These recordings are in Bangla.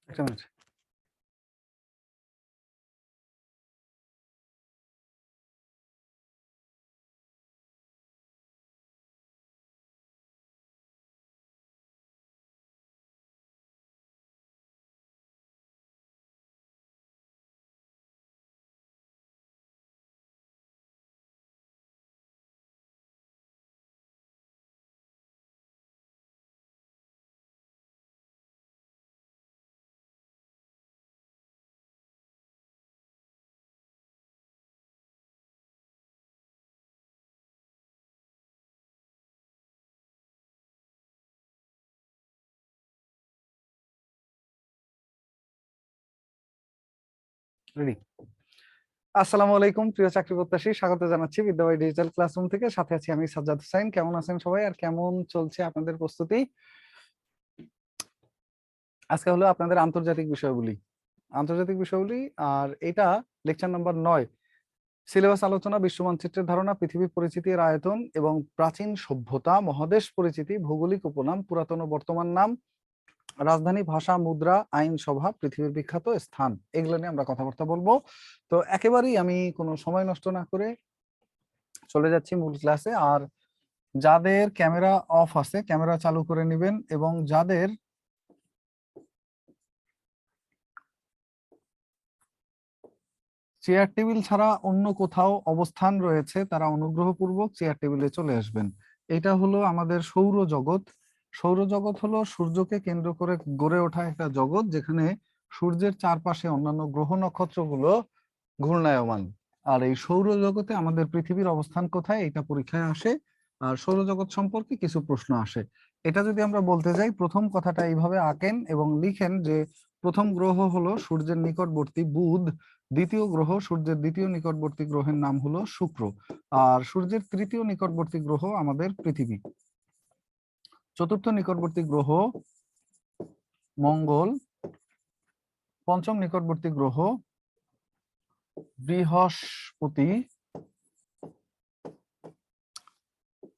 একটা মিনিট। রেডি। আসসালামু আলাইকুম প্রিয় চাকরি প্রত্যাশী, স্বাগত জানাচ্ছি বিদ্যাবাড়ি ডিজিটাল ক্লাসরুম থেকে। সাথে আছি আমি সাজ্জাদ হোসাইন। কেমন আছেন সবাই আর কেমন চলছে আপনাদের প্রস্তুতি? আজকে হলো আপনাদের আন্তর্জাতিক বিষয়গুলি। আর এটা লেকচার নাম্বার 9। সিলেবাস আলোচনা, বিশ্ব মানচিত্রের ধারণা, পৃথিবীর পরিচিতির আয়তন এবং প্রাচীন সভ্যতা, মহাদেশ পরিচিতি, ভৌগোলিক উপনাম, পুরাতন ও বর্তমান নাম, রাজধানী, ভাষা, মুদ্রা, আইনসভা, পৃথিবীর বিখ্যাত স্থান, এগুলো নিয়ে আমরা কথাবার্তা বলবো। তো একেবারেই আমি কোনো সময় নষ্ট না করে চলে যাচ্ছি মূল ক্লাসে। আর যাদের ক্যামেরা অফ আছে ক্যামেরা চালু করে নেবেন, এবং যাদের চেয়ার টেবিল ছাড়া অন্য কোথাও অবস্থান রয়েছে তারা অনুগ্রহপূর্বক চেয়ার টেবিলে চলে আসবেন। এটা হলো আমাদের সৌরজগৎ। সৌরজগৎ হলো সূর্যকে কেন্দ্র করে গড়ে ওঠা একটা জগৎ, যেখানে সূর্যের চারপাশে অন্যান্য গ্রহ নক্ষত্রগুলো ঘূর্ণায়মান। আর এই সৌরজগতে আমাদের পৃথিবীর অবস্থান কোথায়, এটা পরীক্ষায় আসে। আর সৌরজগৎ সম্পর্কে কিছু প্রশ্ন আসে। এটা যদি আমরা বলতে যাই, প্রথম কথাটা এইভাবে আঁকেন এবং লিখেন যে প্রথম গ্রহ হলো সূর্যের নিকটবর্তী বুধ, দ্বিতীয় গ্রহ সূর্যের দ্বিতীয় নিকটবর্তী গ্রহের নাম হলো শুক্র, আর সূর্যের তৃতীয় নিকটবর্তী গ্রহ আমাদের পৃথিবী, চতুর্থ নিকটবর্তী গ্রহ মঙ্গল, পঞ্চম নিকটবর্তী গ্রহ বৃহস্পতি,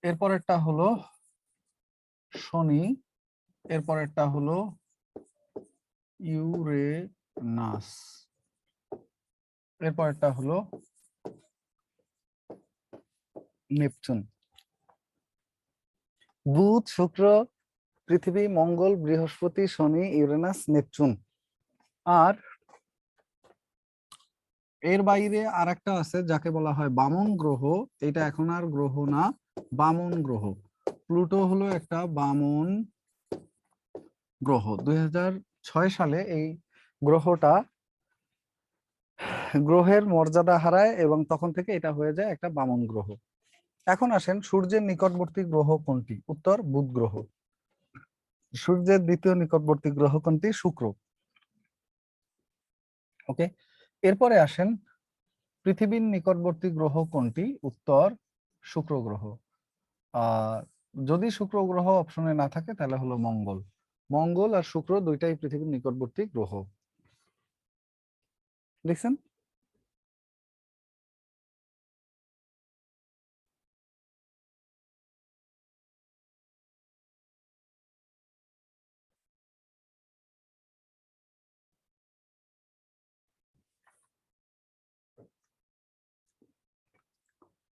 এরপরেরটা হলো শনি, এরপরেরটা হলো ইউরেনাস, এরপরেরটা হলো নেপচুন। বুধ, শুক্র, পৃথিবী, মঙ্গল, বৃহস্পতি, শনি, ইউরেনাস, নেপচুন। আর এর বাইরে আর একটা আছে যাকে বলা হয় বামন গ্রহ। এটা এখন আর গ্রহ না, বামন গ্রহ। প্লুটো হলো একটা বামন গ্রহ। 2006 সালে এই গ্রহটা গ্রহের মর্যাদা হারায় এবং তখন থেকে এটা হয়ে যায় একটা বামন গ্রহ। এখন আসেন, সূর্যের নিকটবর্তী গ্রহ কোনটি? উত্তর বুধ গ্রহ। সূর্যের দ্বিতীয় নিকটবর্তী গ্রহ কোনটি? শুক্র। ওকে, এরপরে আসেন, পৃথিবীর নিকটবর্তী গ্রহ কোনটি? উত্তর শুক্র গ্রহ। আর যদি শুক্র গ্রহ অপশনে না থাকে তাহলে হলো মঙ্গল। মঙ্গল আর শুক্র দুইটাই পৃথিবীর নিকটবর্তী গ্রহ। দেখছেন?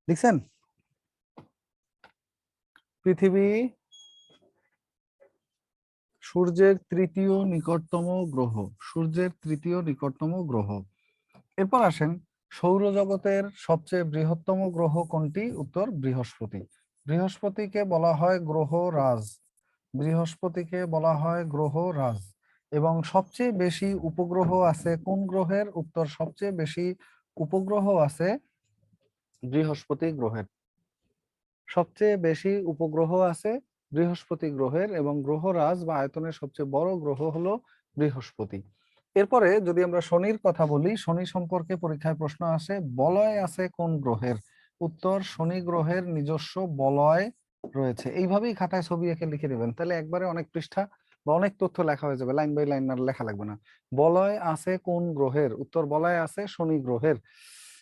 দেখছেন? পৃথিবী সূর্যের তৃতীয় নিকটতম গ্রহ, সূর্যের তৃতীয় নিকটতম গ্রহ। এরপর আসেন, সৌরজগতের সবচেয়ে বৃহত্তম গ্রহ কোনটি? উত্তর বৃহস্পতি। বৃহস্পতিকে বলা হয় গ্রহ রাজ। বৃহস্পতিকে বলা হয় গ্রহ রাজ। এবং সবচেয়ে বেশি উপগ্রহ আছে কোন গ্রহের? উত্তর সবচেয়ে বেশি উপগ্রহ আছে বৃহস্পতি গ্রহের। সবচেয়ে বেশি উপগ্রহ আছে বৃহস্পতি গ্রহের, এবং গ্রহরাজ বা আয়তনের সবচেয়ে বড় গ্রহ হলো বৃহস্পতি। এরপরে যদি আমরা শনির কথা বলি, শনি সম্পর্কে পরীক্ষায় প্রশ্ন আসে, বলয় আছে কোন গ্রহের? উত্তর শনি গ্রহের নিজস্ব বলয় রয়েছে। এইভাবেই খাতায় ছবি এঁকে লিখে দেবেন, তাহলে একবারে অনেক পৃষ্ঠা বা অনেক তথ্য লেখা হয়ে যাবে, লাইন বাই লাইন আর লেখা লাগবে না। বলয় আছে কোন গ্রহের? উত্তর বলয় আছে শনি গ্রহের।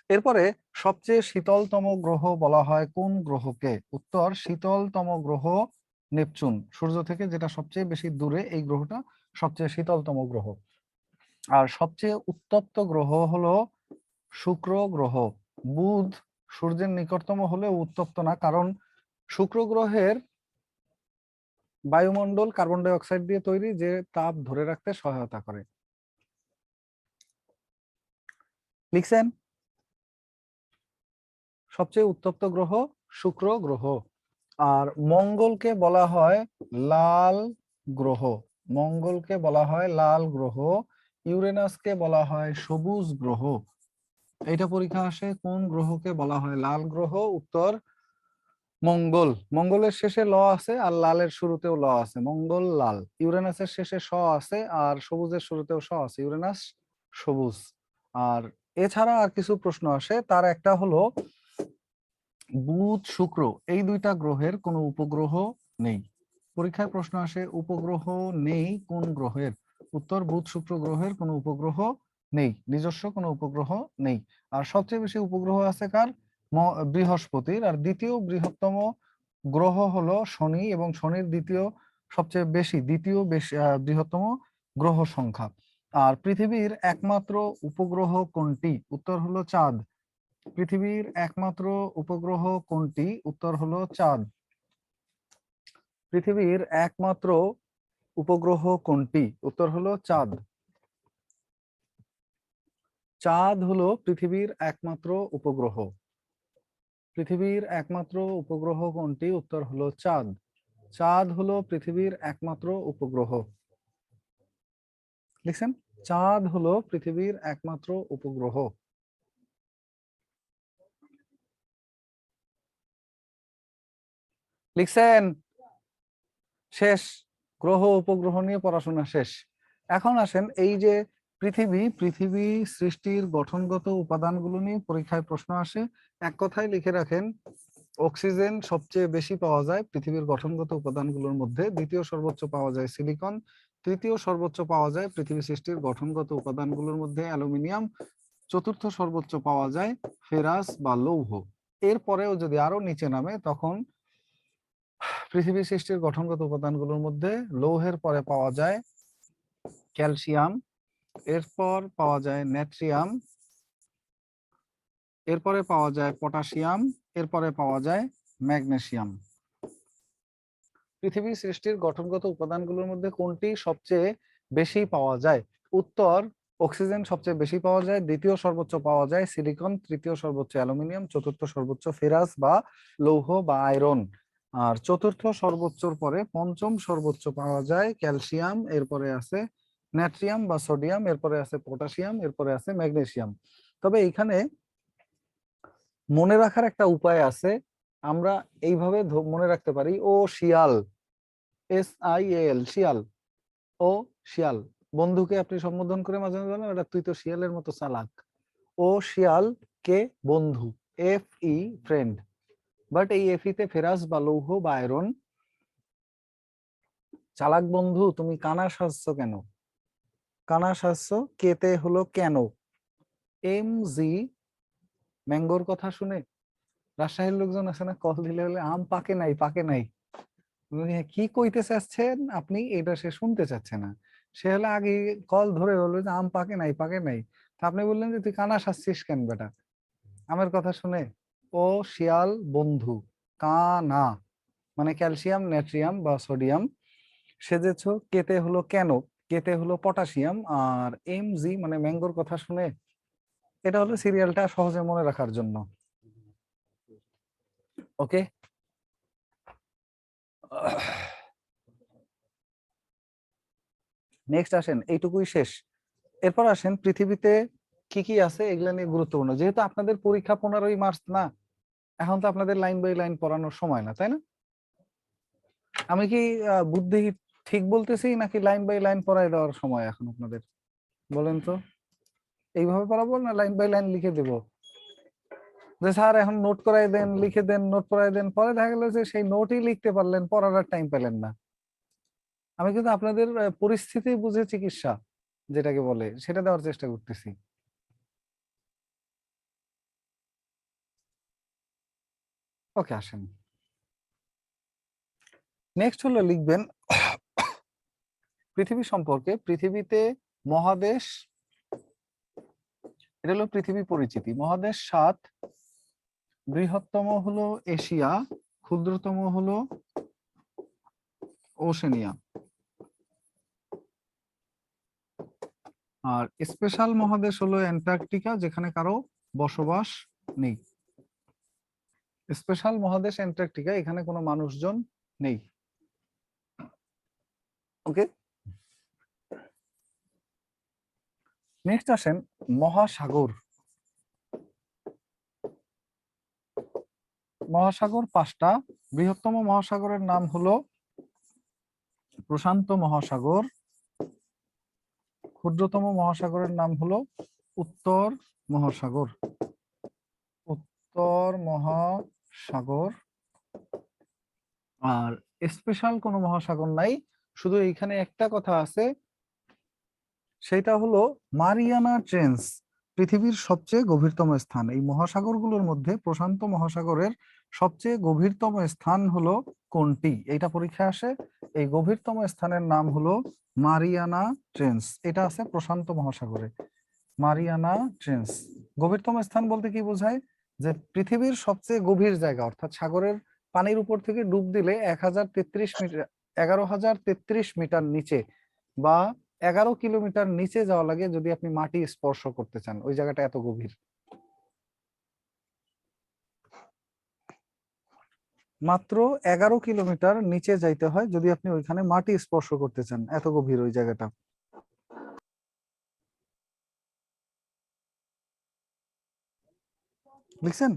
এরপরে সবচেয়ে শীতলতম গ্রহ বলা হয় কোন গ্রহকে? উত্তর শীতলতম গ্রহ নেপচুন। সূর্য থেকে যেটা সবচেয়ে বেশি দূরে, এই গ্রহটা সবচেয়ে শীতলতম গ্রহ। আর সবচেয়ে উত্তপ্ত গ্রহ হলো শুক্র গ্রহ। বুধ সূর্যের নিকটতম হলেও উত্তপ্ত না, কারণ শুক্র গ্রহের বায়ুমণ্ডল কার্বন ডাই অক্সাইড দিয়ে তৈরি, যে তাপ ধরে রাখতে সহায়তা করে। লিখছেন? সবচেয়ে উত্তপ্ত গ্রহ শুক্র গ্রহ। আর মঙ্গলকে বলা হয় লাল গ্রহ। মঙ্গলকে বলা হয় লাল গ্রহ। ইউরেনাসকে বলা হয় সবুজ গ্রহ। এটা পরীক্ষা আসে, কোন গ্রহকে বলা হয় লাল গ্রহ? উত্তর মঙ্গল। মঙ্গলের শেষে ল আছে আর লালের শুরুতেও ল আছে, মঙ্গল লাল। ইউরেনাসের শেষে স আছে আর সবুজের শুরুতেও স আছে, ইউরেনাস সবুজ। আর এছাড়া আর কিছু প্রশ্ন আসে, তার একটা হলো বুধ শুক্র এই দুইটা গ্রহের কোনো উপগ্রহ নেই। পরীক্ষায় প্রশ্ন আসে উপগ্রহ নেই কোন গ্রহের? উত্তর বুধ শুক্র গ্রহের কোনো উপগ্রহ নেই, নিজস্ব কোনো উপগ্রহ নেই। আর সবচেয়ে বেশি উপগ্রহ আছে কার? বৃহস্পতির। আর দ্বিতীয় বৃহত্তম গ্রহ হলো শনি, এবং শনির দ্বিতীয় বেশি বৃহত্তম গ্রহ সংখ্যা। আর পৃথিবীর একমাত্র উপগ্রহ কোনটি? উত্তর হলো চাঁদ। পৃথিবীর একমাত্র উপগ্রহ কোনটি? উত্তর হলো চাঁদ। পৃথিবীর একমাত্র উপগ্রহ কোনটি? উত্তর হলো চাঁদ। চাঁদ হলো পৃথিবীর একমাত্র উপগ্রহ। পৃথিবীর একমাত্র উপগ্রহ কোনটি? উত্তর হলো চাঁদ। চাঁদ হলো পৃথিবীর একমাত্র উপগ্রহ। লিখছেন? চাঁদ হলো পৃথিবীর একমাত্র উপগ্রহ। লিখছেন? শেষ। গ্রহ উপগ্রহ নিয়ে পড়াশোনা শেষ। এখন আসেন এই যে পৃথিবী সৃষ্টির গঠনগত উপাদানগুলো নিয়ে পরীক্ষায় প্রশ্ন আসে। এক কথায় লিখে রাখেন, অক্সিজেন সবচেয়ে বেশি পাওয়া যায় পৃথিবীর গঠনগত উপাদানগুলোর মধ্যে, দ্বিতীয় সর্বোচ্চ পাওয়া যায় সিলিকন, তৃতীয় সর্বোচ্চ পাওয়া যায় পৃথিবী সৃষ্টির গঠনগত উপাদানগুলোর মধ্যে অ্যালুমিনিয়াম, চতুর্থ সর্বোচ্চ পাওয়া যায় ফেরাস বা লৌহ। এরপরেও যদি আরো নিচে নামে, তখন পৃথিবী সৃষ্টির গঠনগত উপাদানগুলোর মধ্যে লৌহের পরে পাওয়া যায় ক্যালসিয়াম, এরপর পাওয়া যায় নাইট্রিয়াম, এরপরে পাওয়া যায় পটাশিয়াম, এরপরে পাওয়া যায় ম্যাগনেসিয়াম। পৃথিবী সৃষ্টির গঠনগত উপাদানগুলোর মধ্যে কোনটি সবচেয়ে বেশি পাওয়া যায়? উত্তর অক্সিজেন সবচেয়ে বেশি পাওয়া যায়, দ্বিতীয় সর্বোচ্চ পাওয়া যায় সিলিকন, তৃতীয় সর্বোচ্চ অ্যালুমিনিয়াম, চতুর্থ সর্বোচ্চ ফেরাস বা লৌহ বা আয়রন। আর চতুর্থ সর্বোচ্চর পরে পঞ্চম সর্বোচ্চ পাওয়া যায় ক্যালসিয়াম, এরপরে আছে নাইট্রিয়াম বা সোডিয়াম, এরপরে আছে পটাশিয়াম, এরপরে আছে ম্যাগনেসিয়াম। তবে এখানে মনে রাখার একটা উপায় আছে, আমরা এইভাবে মনে রাখতে পারি, ও শিয়াল, SIAL, শিয়াল। ও শিয়াল। বন্ধুকে আপনি সম্বোধন করে মাঝে মাঝে বলেন, এটা তুই তো শিয়ালের মতো চালাক। ও শিয়াল, কে বন্ধু, FE ফ্রেন্ড। বাট এই FE তে ফেরাস বা লৌহ বা আয়রন। চালাক বন্ধু তুমি কানা সাজছো কেন? কানা সাজছো। কেতে হলো কেন। MG ম্যাঙ্গোর কথা শুনে রাজশাহীর লোকজন আছে না, কল দিলে হলে আম পাকে নাই পাকে নাই। কি কইতে চাচ্ছেন আপনি, এটা সে শুনতে চাচ্ছে না। সে হলে আগে কল ধরে বললো যে আম পাকে নাই পাকে নাই। তা আপনি বললেন যে তুই কানা সাজছিস কেন বেটা আমের কথা শুনে। ও শিয়াল বন্ধু, কানা মানে ক্যালসিয়াম নাইট্রিয়াম বা সোডিয়াম সেজেছো। কেতে হলো কেন, কেতে হলো পটাশিয়াম। আর MG মানে ম্যাঙ্গোর কথা শুনে, এটা হলো সিরিয়ালটা সহজে মনে রাখার জন্য। ওকে, নেক্সট আসেন, এইটুকুই শেষ। এরপর আসেন পৃথিবীতে কি কি আছে এগুলা নিয়ে গুরুত্বপূর্ণ। যেহেতু আপনাদের পরীক্ষা 15ই মার্চ না, এখন তো আপনাদের লাইন বাই লাইন পড়ানোর সময় না, তাই না? আমি কি বুদ্ধি ঠিক বলতেছি নাকি লাইন বাই লাইন পড়াই দেওয়ার সময় এখন আপনাদের? বলেন তো, এইভাবে পড়াবো না লাইন বাই লাইন লিখে দেব? যে স্যার এখন নোট করাই দেন, লিখে দেন, নোট করাই দেন, পরে দেখা গেল যে সেই নোটই লিখতে পারলেন, পড়ার আর টাইম পেলেন না। আমি কিন্তু আপনাদের পরিস্থিতি বুঝে চিকিৎসা যেটাকে বলে সেটা দেওয়ার চেষ্টা করতেছি। ওকে, আসেন নেক্সট হলো লিখবেন পৃথিবী সম্পর্কে। পৃথিবীতে মহাদেশ এটা হলো পৃথিবী পরিচিতি। মহাদেশ 7, বৃহত্তম হলো এশিয়া, ক্ষুদ্রতম হলো ওশেনিয়া। আর স্পেশাল মহাদেশ হলো অ্যান্টার্কটিকা, যেখানে কারো বসবাস নেই। স্পেশাল মহাদেশ অ্যান্টার্কটিকা, এখানে কোনো মানুষজন নেই। ওকে, নেক্সট আসেন মহাসাগর। মহাসাগর 5টা। বৃহত্তম মহাসাগরের নাম হলো প্রশান্ত মহাসাগর, ক্ষুদ্রতম মহাসাগরের নাম হলো উত্তর মহাসাগর। উত্তর মহাসাগর। আর স্পেশাল কোনো মহাসাগর নাই, শুধু এইখানে একটা কথা আছে, সেটা হলো মারিয়ানা ট্রেঞ্চ পৃথিবীর সবচেয়ে গভীরতম স্থান। এই মহাসাগরগুলোর মধ্যে প্রশান্ত মহাসাগরের সবচেয়ে গভীরতম স্থান হলো কোনটি, এইটা পরীক্ষায় আসে। এই গভীরতম স্থানের নাম হলো মারিয়ানা ট্রেঞ্চ। এটা আছে প্রশান্ত মহাসাগরে, মারিয়ানা ট্রেঞ্চ। গভীরতম স্থান বলতে কি বোঝায়, যে পৃথিবীর সবচেয়ে গভীর জায়গা, অর্থাৎ সাগরের পানির উপর থেকে ডুব দিলে 1033 মিটার, 11,033 মিটার নিচে বা 11 কিলোমিটার নিচে যাওয়া লাগে যদি আপনি মাটি স্পর্শ করতে চান, ওই জায়গাটা এত গভীর। মাত্র 11 কিলোমিটার নিচে যাইতে হয় যদি আপনি ওইখানে মাটি স্পর্শ করতে চান, এত গভীর ওই জায়গাটা। লিখছেন?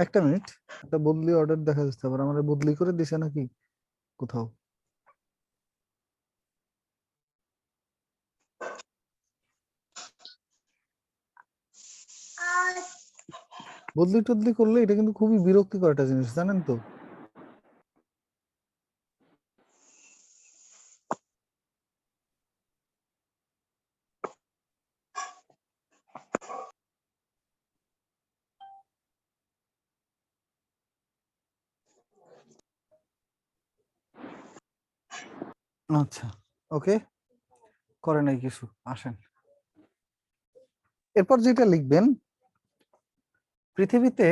একটা মিনিট, একটা বদলি অর্ডার দেখা যাচ্ছে, আবার আমার বদলি করে দিছে নাকি কোথাও? বদলি টদলি করলে এটা কিন্তু খুবই বিরক্তিকর একটা জিনিস, জানেন তো? আচ্ছা, ওকে, করে নাই কিছু, আসেন। এরপর যেটা লিখবেন, পৃথিবীতে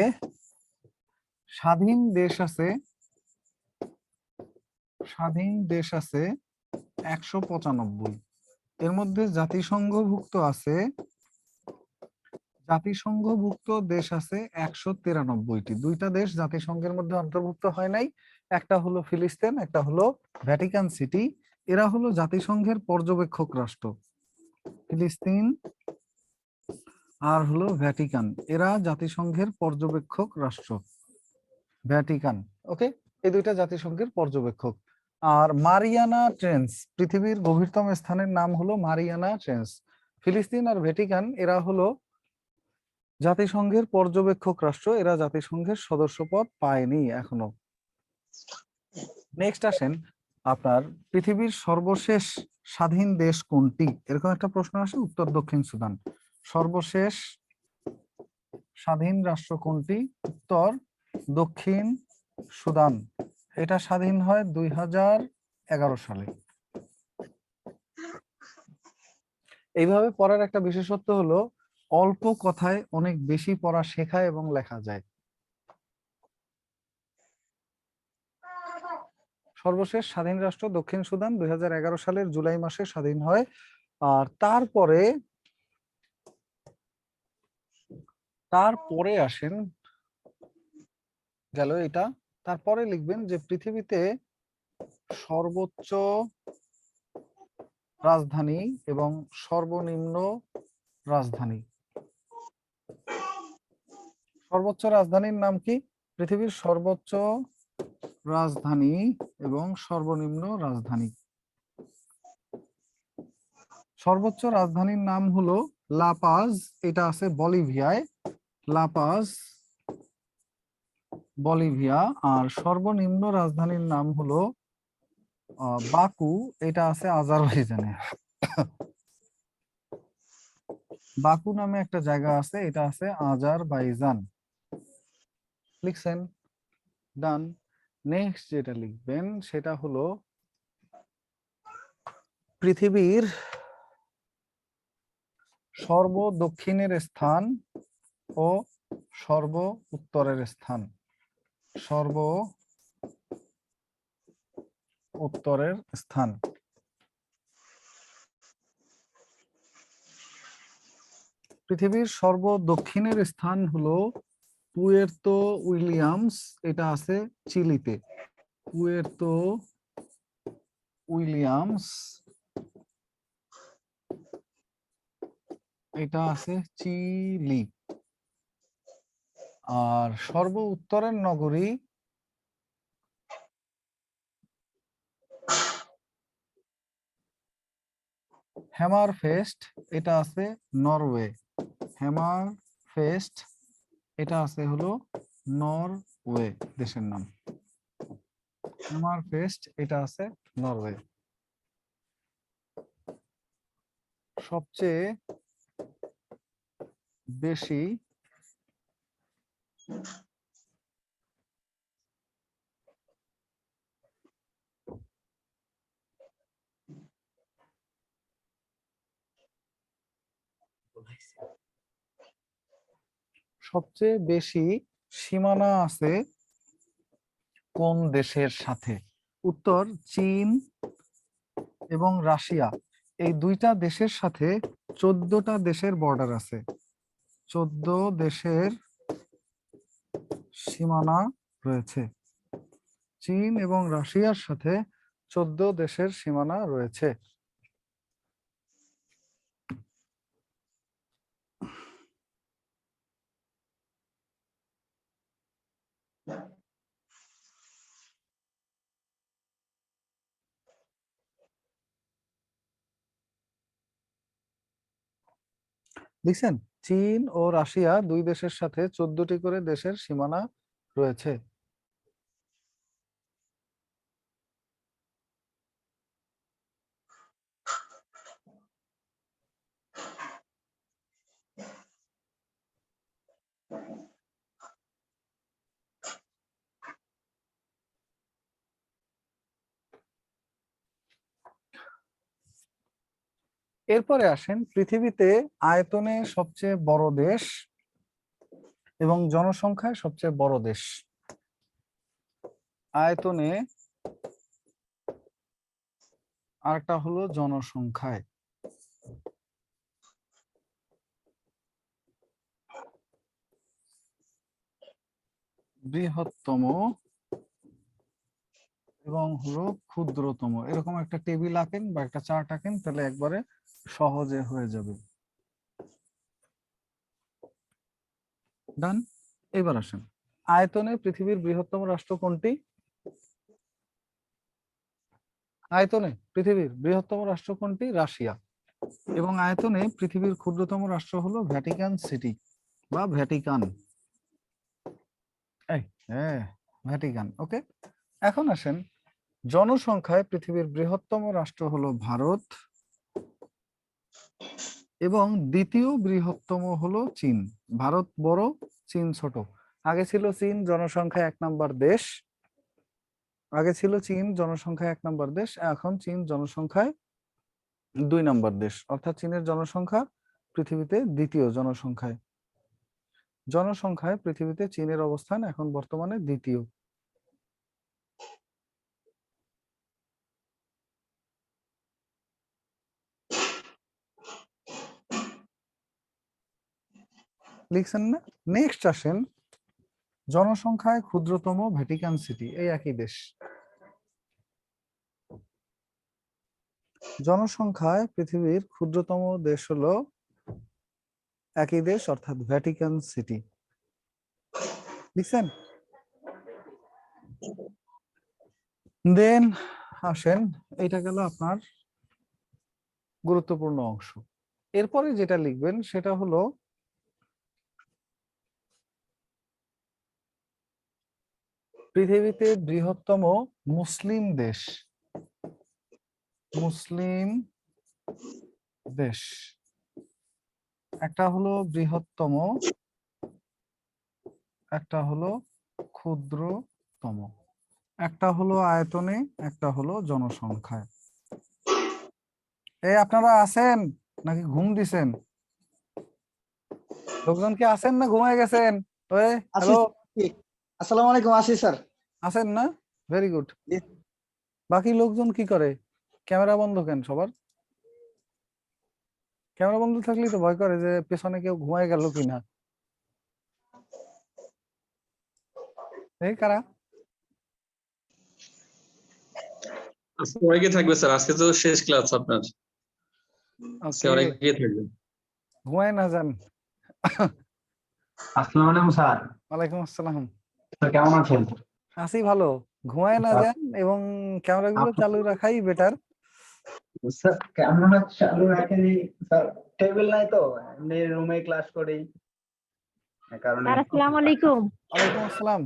স্বাধীন দেশ আছে, স্বাধীন দেশ আছে 195। এর মধ্যে জাতিসংঘভুক্ত আছে, জাতিসংঘভুক্ত দেশ আছে 193টি। দুইটা দেশ জাতিসংঘের মধ্যে অন্তর্ভুক্ত হয় নাই, একটা হলো ফিলিস্তিন, একটা হলো ভ্যাটিকান সিটি। এরা হলো জাতিসংঘের পর্যবেক্ষক রাষ্ট্র, ফিলিস্তিন আর হলো ভ্যাটিকান, এরা জাতিসংঘের পর্যবেক্ষক রাষ্ট্র, ভ্যাটিকান। ওকে, এই দুইটা জাতিসংঘের পর্যবেক্ষক। আর মারিয়ানা ট্রেঞ্চ, পৃথিবীর গভীরতম স্থানের নাম হলো মারিয়ানা ট্রেঞ্চ। ফিলিস্তিন আর ভ্যাটিকান এরা হলো জাতিসংঘের পর্যবেক্ষক রাষ্ট্র, এরা জাতিসংঘের সদস্যপদ পায়নি এখনো। নেক্সট আসেন, আপনার পৃথিবীর সর্বশেষ স্বাধীন দেশ কোনটি, এরকম একটা প্রশ্ন আসে। উত্তর দক্ষিণ সুদান। সর্বশেষ স্বাধীন রাষ্ট্র কোনটি? উত্তর দক্ষিণ সুদান। এটা স্বাধীন হয় 2011 সালে। এইভাবে পড়ার একটা বিশেষত্ব হলো অল্প কথায় অনেক বেশি পড়া শেখা এবং লেখা যায়। সর্বশেষ স্বাধীন রাষ্ট্র দক্ষিণ সুদান 2011 সালের জুলাই মাসে স্বাধীন হয়। আর তারপরে আসেন, গেল এটা। তারপরে লিখবেন যে পৃথিবীতে সর্বোচ্চ রাজধানী এবং সর্বনিম্ন রাজধানী। সর্বোচ্চ রাজধানীর নাম কি? পৃথিবীর সর্বোচ্চ রাজধানী এবং সর্বনিম্ন রাজধানী। সর্বোচ্চ রাজধানীর নাম হলো লা পাজ, এটা আছে বলিভিয়ায়, লা পাজ বলিভিয়া। আর সর্বনিম্ন রাজধানীর নাম হলো বাকু, এটা আছে আজারবাইজানে। বাকু নামে একটা জায়গা আছে, এটা আছে আজারবাইজান। লিখছেন? ডান। নেক্সট যেটা লিখবেন সেটা হলো পৃথিবীর সর্ব দক্ষিণের স্থান ও সর্ব উত্তরের স্থান। সর্ব উত্তরের স্থান। পৃথিবীর সর্ব দক্ষিণের স্থান হলো পুয়ের্তো উইলিয়ামস, এটা আছে চিলিতে। পুয়ের্তো উইলিয়ামস, এটা আছে চিলি। আর সর্ব উত্তরের নগরী হ্যামারফেস্ট, এটা আছে নরওয়ে। হ্যামারফেস্ট, এটা আছে হলো নরওয়ে দেশের নাম। হ্যামারফেস্ট, এটা আছে নরওয়ে। সবচেয়ে বেশি সবচেয়ে বেশি সীমানা আছে কোন দেশের সাথে? উত্তর চীন এবং রাশিয়া, এই দুইটা দেশের সাথে 14টা দেশের বর্ডার আছে। 14 দেশের সীমানা রয়েছে। চীন এবং রাশিয়ার সাথে 14 দেশের সীমানা রয়েছে। দেখছেন, চীন ও রাশিয়া দুই দেশের সাথে 14টি করে দেশের সীমানা রয়েছে। এরপরে আসেন পৃথিবীতে আয়তনে সবচেয়ে বড় দেশ এবং জনসংখ্যায় সবচেয়ে বড় দেশ। আয়তনে আরেকটা হলো জনসংখ্যায়। বৃহত্তম এবং হলো ক্ষুদ্রতম, এরকম একটা টেবিল আঁকেন বা একটা চার্ট আঁকেন, তাহলে একবারে সহজে হয়ে যাবে। ডান। এবার আসেন, আয়তনে পৃথিবীর বৃহত্তম রাষ্ট্র কোনটি? আয়তনে পৃথিবীর বৃহত্তম রাষ্ট্র কোনটি? রাশিয়া। এবং আয়তনে পৃথিবীর ক্ষুদ্রতম রাষ্ট্র হলো ভ্যাটিকান সিটি বা ভ্যাটিকান। এই হ্যাঁ, ভ্যাটিকান। ওকে, এখন আসেন জনসংখ্যায় পৃথিবীর বৃহত্তম রাষ্ট্র হলো ভারত এবং দ্বিতীয় বৃহত্তম হলো চীন। ভারত বড়, চীন ছোট। আগে ছিল চীন জনসংখ্যায় 1 নম্বর দেশ, আগে ছিল চীন জনসংখ্যায় 1 নম্বর দেশ, এখন চীন জনসংখ্যায় 2 নম্বর দেশ, অর্থাৎ চীনের জনসংখ্যা পৃথিবীতে দ্বিতীয় জনসংখ্যায়। জনসংখ্যায় পৃথিবীতে চীনের অবস্থান এখন বর্তমানে দ্বিতীয়। লিখছেন না? নেক্সট আসেন জনসংখ্যায় ক্ষুদ্রতম ভ্যাটিকান সিটি, এই একই দেশ। জনসংখ্যায় পৃথিবীর ক্ষুদ্রতম দেশ হলো একই দেশ, অর্থাৎ ভ্যাটিকান সিটি। লিখছেন? দেন আসেন, এটা গেল আপনার গুরুত্বপূর্ণ অংশ। এরপরে যেটা লিখবেন সেটা হলো পৃথিবীতে বৃহত্তম মুসলিম দেশ। মুসলিম দেশ, একটা হলো বৃহত্তম, একটা হলো ক্ষুদ্র তম। একটা হলো আয়তনে, একটা হলো জনসংখ্যায়। এই আপনারা আছেন নাকি ঘুম দিছেন? লোকজন কি আছেন না ঘুমায় গেছেন? ওই আসি হ্যালো, আসসালামু আলাইকুম, আসি স্যার। আছেন না? Very good. বাকি লোকজন কি করে? ক্যামেরা বন্ধ কেন সবার? ক্যামেরা বন্ধ থাকলেই তো ভয় করে যে পেছনে কেউ ঘুমায় গেল কিনা। এই কারা? আজকে অনেকে থাকবে স্যার, আজকে তো শেষ ক্লাস আপনার। আজকে ওকে, অনেকে থাকবে। ঘুমায় না যান। আসসালামু আলাইকুম স্যার। ওয়ালাইকুম আসসালাম। স্যার কেমন আছেন? আছি ভালো। ঘুমায় না স্যার যান এবং ক্যামেরাগুলো চালু রাখাই বেটার। স্যার ক্যামেরা চালু রাখেনি স্যার, টেবিল নাই তো, এমনি রুমে ক্লাস করি এই কারণে। স্যার আসসালামু আলাইকুম। ওয়ালাইকুম আসসালাম।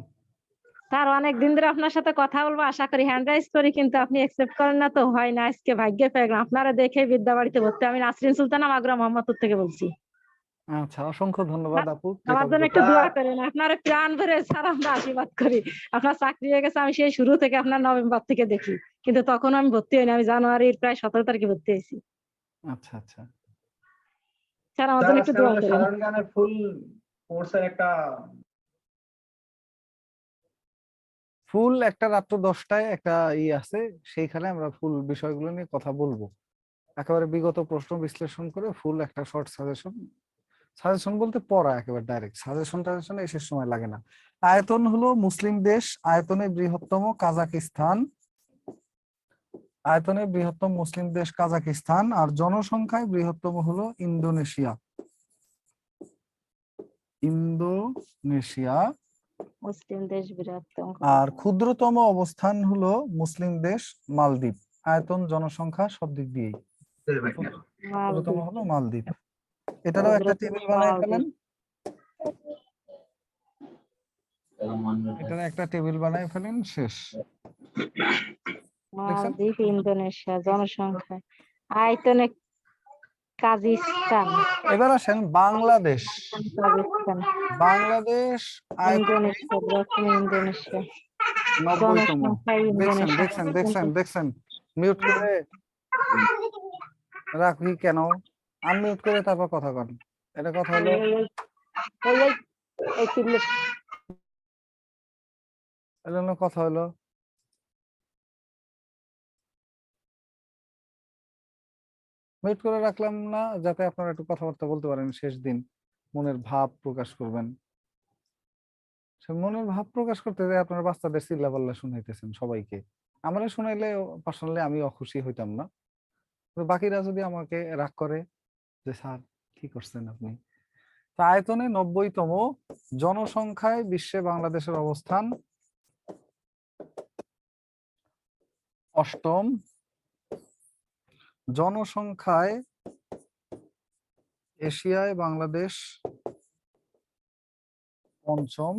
স্যার অনেকদিন ধরে আপনার সাথে কথা বলবো আশা করি, হ্যান্ড রাইজ করি, কিন্তু আপনি অ্যাকসেপ্ট করেন না, তো হয় না। আজকে ভাগ্যে পেলাম আপনারা দেখে বিদ্যাবাড়িতে ভর্তি। আমি নাসরিন সুলতানা, মাগুরা মোহাম্মদপুর থেকে বলছি। আচ্ছা, অসংখ্য ধন্যবাদ আপু, আমার জন্য একটু কৃতজ্ঞতা। দোয়া করেন, আপনারা প্রাণ ভরে স্যার আমরা আশীর্বাদ করি। আপনার চাকরি হয়ে গেছে, আমি সেই শুরু থেকে আপনার নভেম্বর থেকে দেখি, কিন্তু তখন আমি ভর্তি হইনি। আমি জানুয়ারির প্রায় 17 তারিখে ভর্তি হয়েছি। আচ্ছা আচ্ছা, স্যার আমার স্যার জন্য একটু আজকে দোয়া আমাদের করেন। সাধারণ জ্ঞানের ফুল কোর্সের একটা ফুল একটা রাত্র 10টায় একটা আছে, সেইখানে আমরা ফুল বিষয়গুলো নিয়ে কথা বলবো। একেবারে বিগত প্রশ্ন বিশ্লেষণ করে ফুল একটা শর্ট সাজেশন। সাজেশন বলতে পড়া, একেবারে ডাইরেক্ট সাজেশন টাজেশনে এসে সময় লাগে না। আয়তন হলো মুসলিম দেশ, আয়তনে বৃহত্তম কাজাকিস্তান। আয়তনে বৃহত্তম মুসলিম দেশ কাজাকিস্তান, আর জনসংখ্যায় বৃহত্তম হলো ইন্দোনেশিয়া। ইন্দোনেশিয়া। মুসলিম দেশ বৃহত্তম। আর ক্ষুদ্রতম অবস্থান হলো মুসলিম দেশ মালদ্বীপ। আয়তন জনসংখ্যা সব দিক দিয়েই ক্ষুদ্রতম হলো মালদ্বীপ। এটারও একটা টেবিল বানায় ফেলেন, এটার একটা টেবিল বানায় ফেলেন, শেষ। দেখছেন? মালদ্বীপ, ইন্দোনেশিয়া, জনসংখ্যা, আয়তনে কাজাকিস্তান, এবার আসেন বাংলাদেশ। কাজাকিস্তান, বাংলাদেশ আয়তনে ইন্দোনেশিয়া, দক্ষিণ ইন্দোনেশিয়া, 90তম। জনসংখ্যা দেখছেন ইন্দোনেশিয়া। দেখছেন দেখছেন দেখছেন, মিউট করে রাখি কেন? আনমিউট করে তারপর কথা কন। এটা কথা হলো? এই, এই, এই চিল্লে। এটা হলো কথা হলো? মিউট করে রাখলাম না যাতে আপনারা একটু কথাবার্তা বলতে পারেন, শেষ দিন মনের ভাব প্রকাশ করবেন। সে মনের ভাব প্রকাশ করতে যায় আপনারা বাচ্চাদের চিল্লাপাল্লা শুনাইতেছেন সবাইকে। আমরা শুনাইলে পার্সোনালি আমি অখুশি হইতাম না, কিন্তু বাকিরা যদি আমাকে রাগ করে যে স্যার কি করছেন আপনি। তা আয়তনে 90তম, জনসংখ্যায় বিশ্বে বাংলাদেশের অবস্থান অষ্টম, জনসংখ্যায় এশিয়ায় বাংলাদেশ পঞ্চম,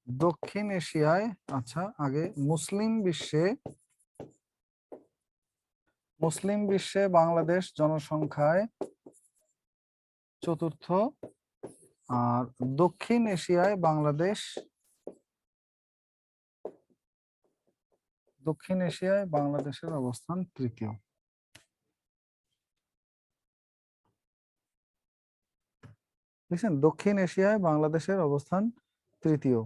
দক্ষিণ এশিয়ায়, আচ্ছা আগে মুসলিম বিশ্বে বাংলাদেশ জনসংখ্যায় চতুর্থ, আর দক্ষিণ এশিয়ায় বাংলাদেশের অবস্থান তৃতীয়। দেখছেন, দক্ষিণ এশিয়ায় বাংলাদেশের অবস্থান তৃতীয়।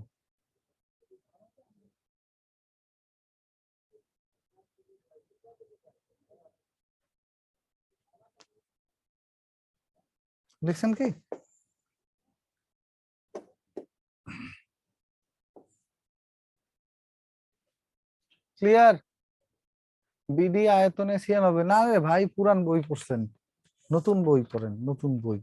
দেখছেন কি? ক্লিয়ার? বিডি আয়তনে 96। না রে ভাই, পুরান বই পড়ছেন, নতুন বই পড়েন, নতুন বই।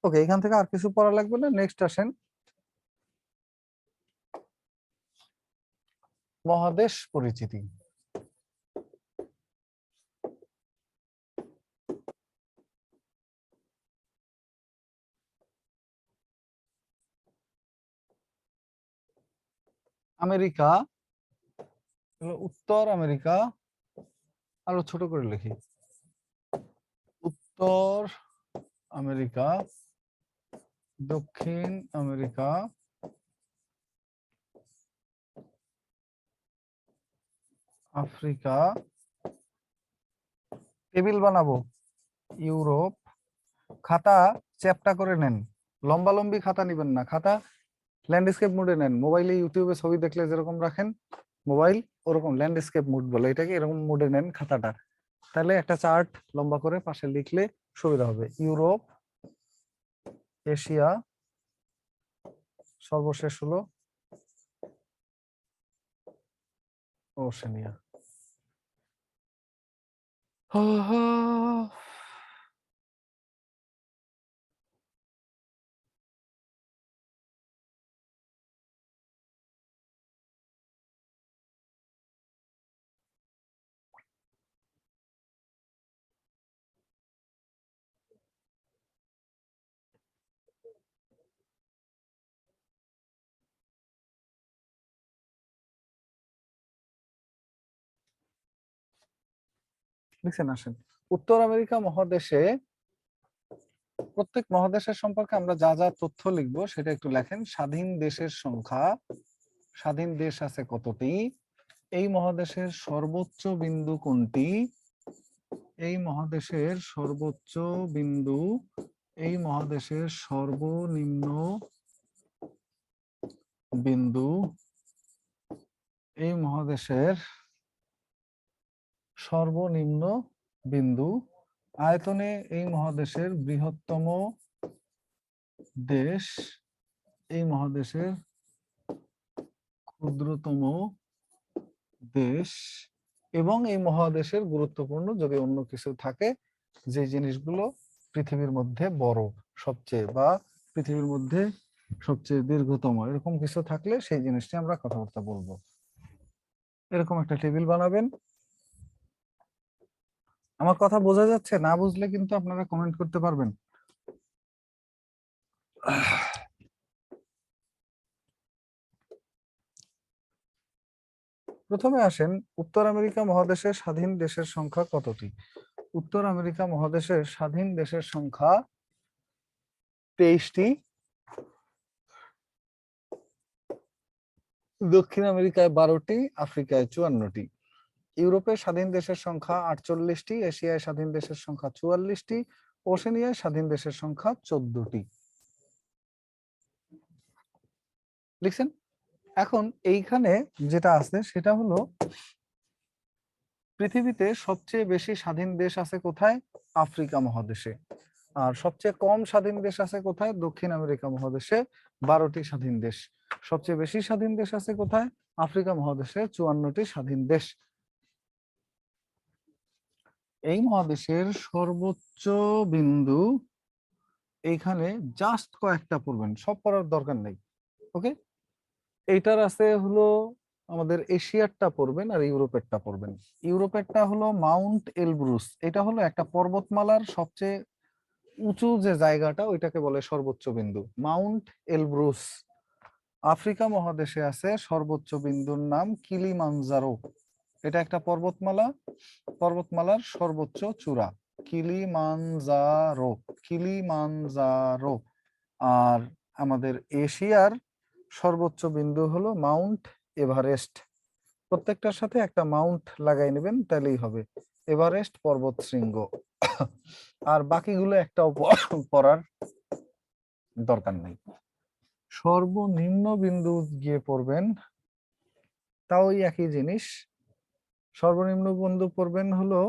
ওকে, এখান থেকে আর কিছু পড়া লাগবে না। নেক্সট আসেন, মহাদেশ পরিচিতি। আমেরিকা হলো উত্তর আমেরিকা, আরো ছোট করে লিখি, উত্তর আমেরিকা, দক্ষিণ আমেরিকা, আফ্রিকা, টেবিল বানাবো, ইউরোপ। খাতা চ্যাপ্টা করে নেন, লম্বালম্বি খাতা নিবেন না, খাতা ল্যান্ডস্কেপ মোডে নেন। মোবাইলে ইউটিউবে ছবি দেখলে যেরকম রাখেন মোবাইল, ওরকম ল্যান্ডস্কেপ মোড বলে এটাকে, এরকম মোডে নেন খাতাটা, তাহলে একটা চার্ট লম্বা করে পাশে লিখলে সুবিধা হবে। ইউরোপ, এশিয়া, সর্বশেষ হলো ওশেনিয়া। লিখছেন, আসেন। উত্তর আমেরিকা মহাদেশে, প্রত্যেক মহাদেশের সম্পর্কে আমরা যা যা তথ্য লিখবো সেটা একটু লেখেন। স্বাধীন দেশের সংখ্যা, স্বাধীন দেশ আছে কতটি, এই মহাদেশের সর্বোচ্চ বিন্দু কোনটি, এই মহাদেশের সর্বোচ্চ বিন্দু, এই মহাদেশের সর্বনিম্ন বিন্দু, এই মহাদেশের সর্বনিম্ন বিন্দু, আয়তনে এই মহাদেশের বৃহত্তম দেশ, এই মহাদেশের ক্ষুদ্রতম দেশ, এবং এই মহাদেশের গুরুত্বপূর্ণ যদি অন্য কিছু থাকে, যে জিনিসগুলো পৃথিবীর মধ্যে বড় সবচেয়ে, বা পৃথিবীর মধ্যে সবচেয়ে দীর্ঘতম, এরকম কিছু থাকলে সেই জিনিসটি আমরা কথাবার্তা বলবো। এরকম একটা টেবিল বানাবেন। আমার কথা বোঝা যাচ্ছে? না বুঝলে কিন্তু আপনারা কমেন্ট করতে পারবেন। প্রথমে আসেন, উত্তর আমেরিকা মহাদেশের স্বাধীন দেশের সংখ্যা কতটি? উত্তর আমেরিকা মহাদেশের স্বাধীন দেশের সংখ্যা 23টি, দক্ষিণ আমেরিকায় 12টি, আফ্রিকায় 54টি। ইউরোপের স্বাধীন দেশের সংখ্যা 48টি, এশিয়ায় স্বাধীন দেশের সংখ্যা 44টি, ওশেনিয়ায় স্বাধীন দেশের সংখ্যা 14টি। লিখছেন? এখন এইখানে যেটা আছে সেটা হলো, পৃথিবীতে সবচেয়ে বেশি স্বাধীন দেশ আছে কোথায়? আফ্রিকা মহাদেশে। আর সবচেয়ে কম স্বাধীন দেশ আছে কোথায়? দক্ষিণ আমেরিকা মহাদেশে, 12টি স্বাধীন দেশ। সবচেয়ে বেশি স্বাধীন দেশ আছে কোথায়? আফ্রিকা মহাদেশে, 54টি স্বাধীন দেশ। এই মহাদেশের সর্বোচ্চ বিন্দু এইখানে জাস্ট কয়েকটা পড়বেন, সব পড়ার দরকার নেই। ওকে, এইটার আছে হলো আমাদের এশিয়ারটা পড়বেন আর ইউরোপেরটা পড়বেন। ইউরোপেরটা হলো মাউন্ট এলব্রুস, এটা হলো একটা পর্বতমালার সবচেয়ে উঁচু যে জায়গাটা, ওইটাকে বলে সর্বোচ্চ বিন্দু, মাউন্ট এলব্রুস। আফ্রিকা মহাদেশে আছে সর্বোচ্চ বিন্দুর নাম কিলিমানজারো, এটা একটা পর্বতমালা, পর্বতমালার সর্বোচ্চ চূড়া কিলিমানজারো, কিলিমানজারো। আর আমাদের এশিয়ার সর্বোচ্চ বিন্দু হলো মাউন্ট এভারেস্ট। প্রত্যেকটার সাথে একটা মাউন্ট লাগাই নেবেন, তাহলেই হবে, এভারেস্ট পর্বত শৃঙ্গ। আর বাকিগুলো একটাও পড়ার দরকার নেই। সর্বনিম্ন বিন্দু গিয়ে পড়বেন, তাও ওই একই জিনিস। সর্বনিম্ন বিন্দু পড়বেন হলো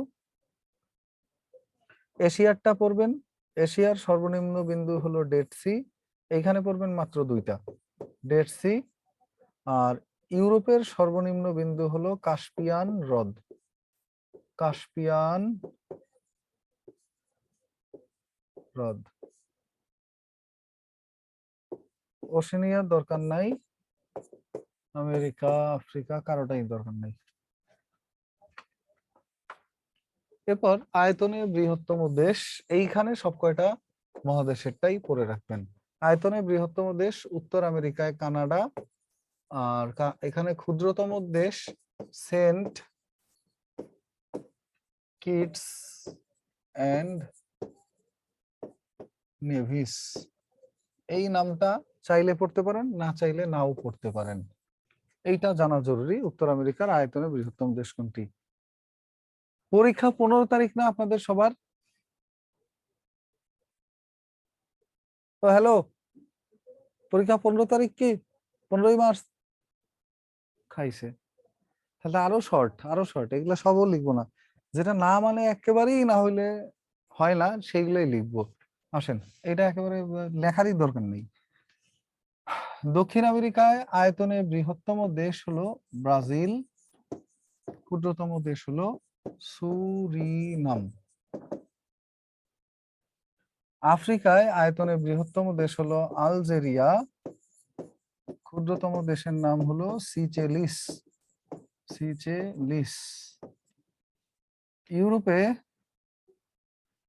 এশিয়ারটা পড়বেন, এশিয়ার সর্বনিম্ন বিন্দু হলো ডেড সি, এখানে পড়বেন মাত্র 2টা, ডেড সি। আর ইউরোপের সর্বনিম্ন বিন্দু হলো কাস্পিয়ান হ্রদ, কাস্পিয়ান হ্রদ। ওশেনিয়ার দরকার নাই, আমেরিকা, আফ্রিকা কারোটাই দরকার নাই। এরপর আয়তনে বৃহত্তম দেশ, এইখানে সব কয়টা মহাদেশেরটাই পড়ে রাখবেন। আয়তনে বৃহত্তম দেশ উত্তর আমেরিকায় কানাডা, আর এখানে ক্ষুদ্রতম দেশ সেন্ট কিটস অ্যান্ড নেভিস, এই নামটা চাইলে পড়তে পারেন, না চাইলে নাও পড়তে পারেন। এইটা জানা জরুরি। উত্তর আমেরিকার আয়তনে বৃহত্তম দেশ কোনটি? পরীক্ষা 15 তারিখ না আপনাদের সবার? তো হ্যালো, পরীক্ষা 15 তারিখ কি? 15ই মার্চ? খাইছে। তাহলে আরো শর্ট, এগুলা সবও লিখবো না। যেটা না মানে একেবারেই না হইলে হয় না, সেইগুলোই লিখবো। আসেন, এটা একেবারে লেখারই দরকার নেই। দক্ষিণ আমেরিকায় আয়তনে বৃহত্তম দেশ হলো ব্রাজিল, ক্ষুদ্রতম দেশ হলো সুরিনাম। আফ্রিকায় আয়তনে বৃহত্তম দেশ হলো আলজেরিয়া, ক্ষুদ্রতম দেশের নাম হলো সিচেলিস। ইউরোপে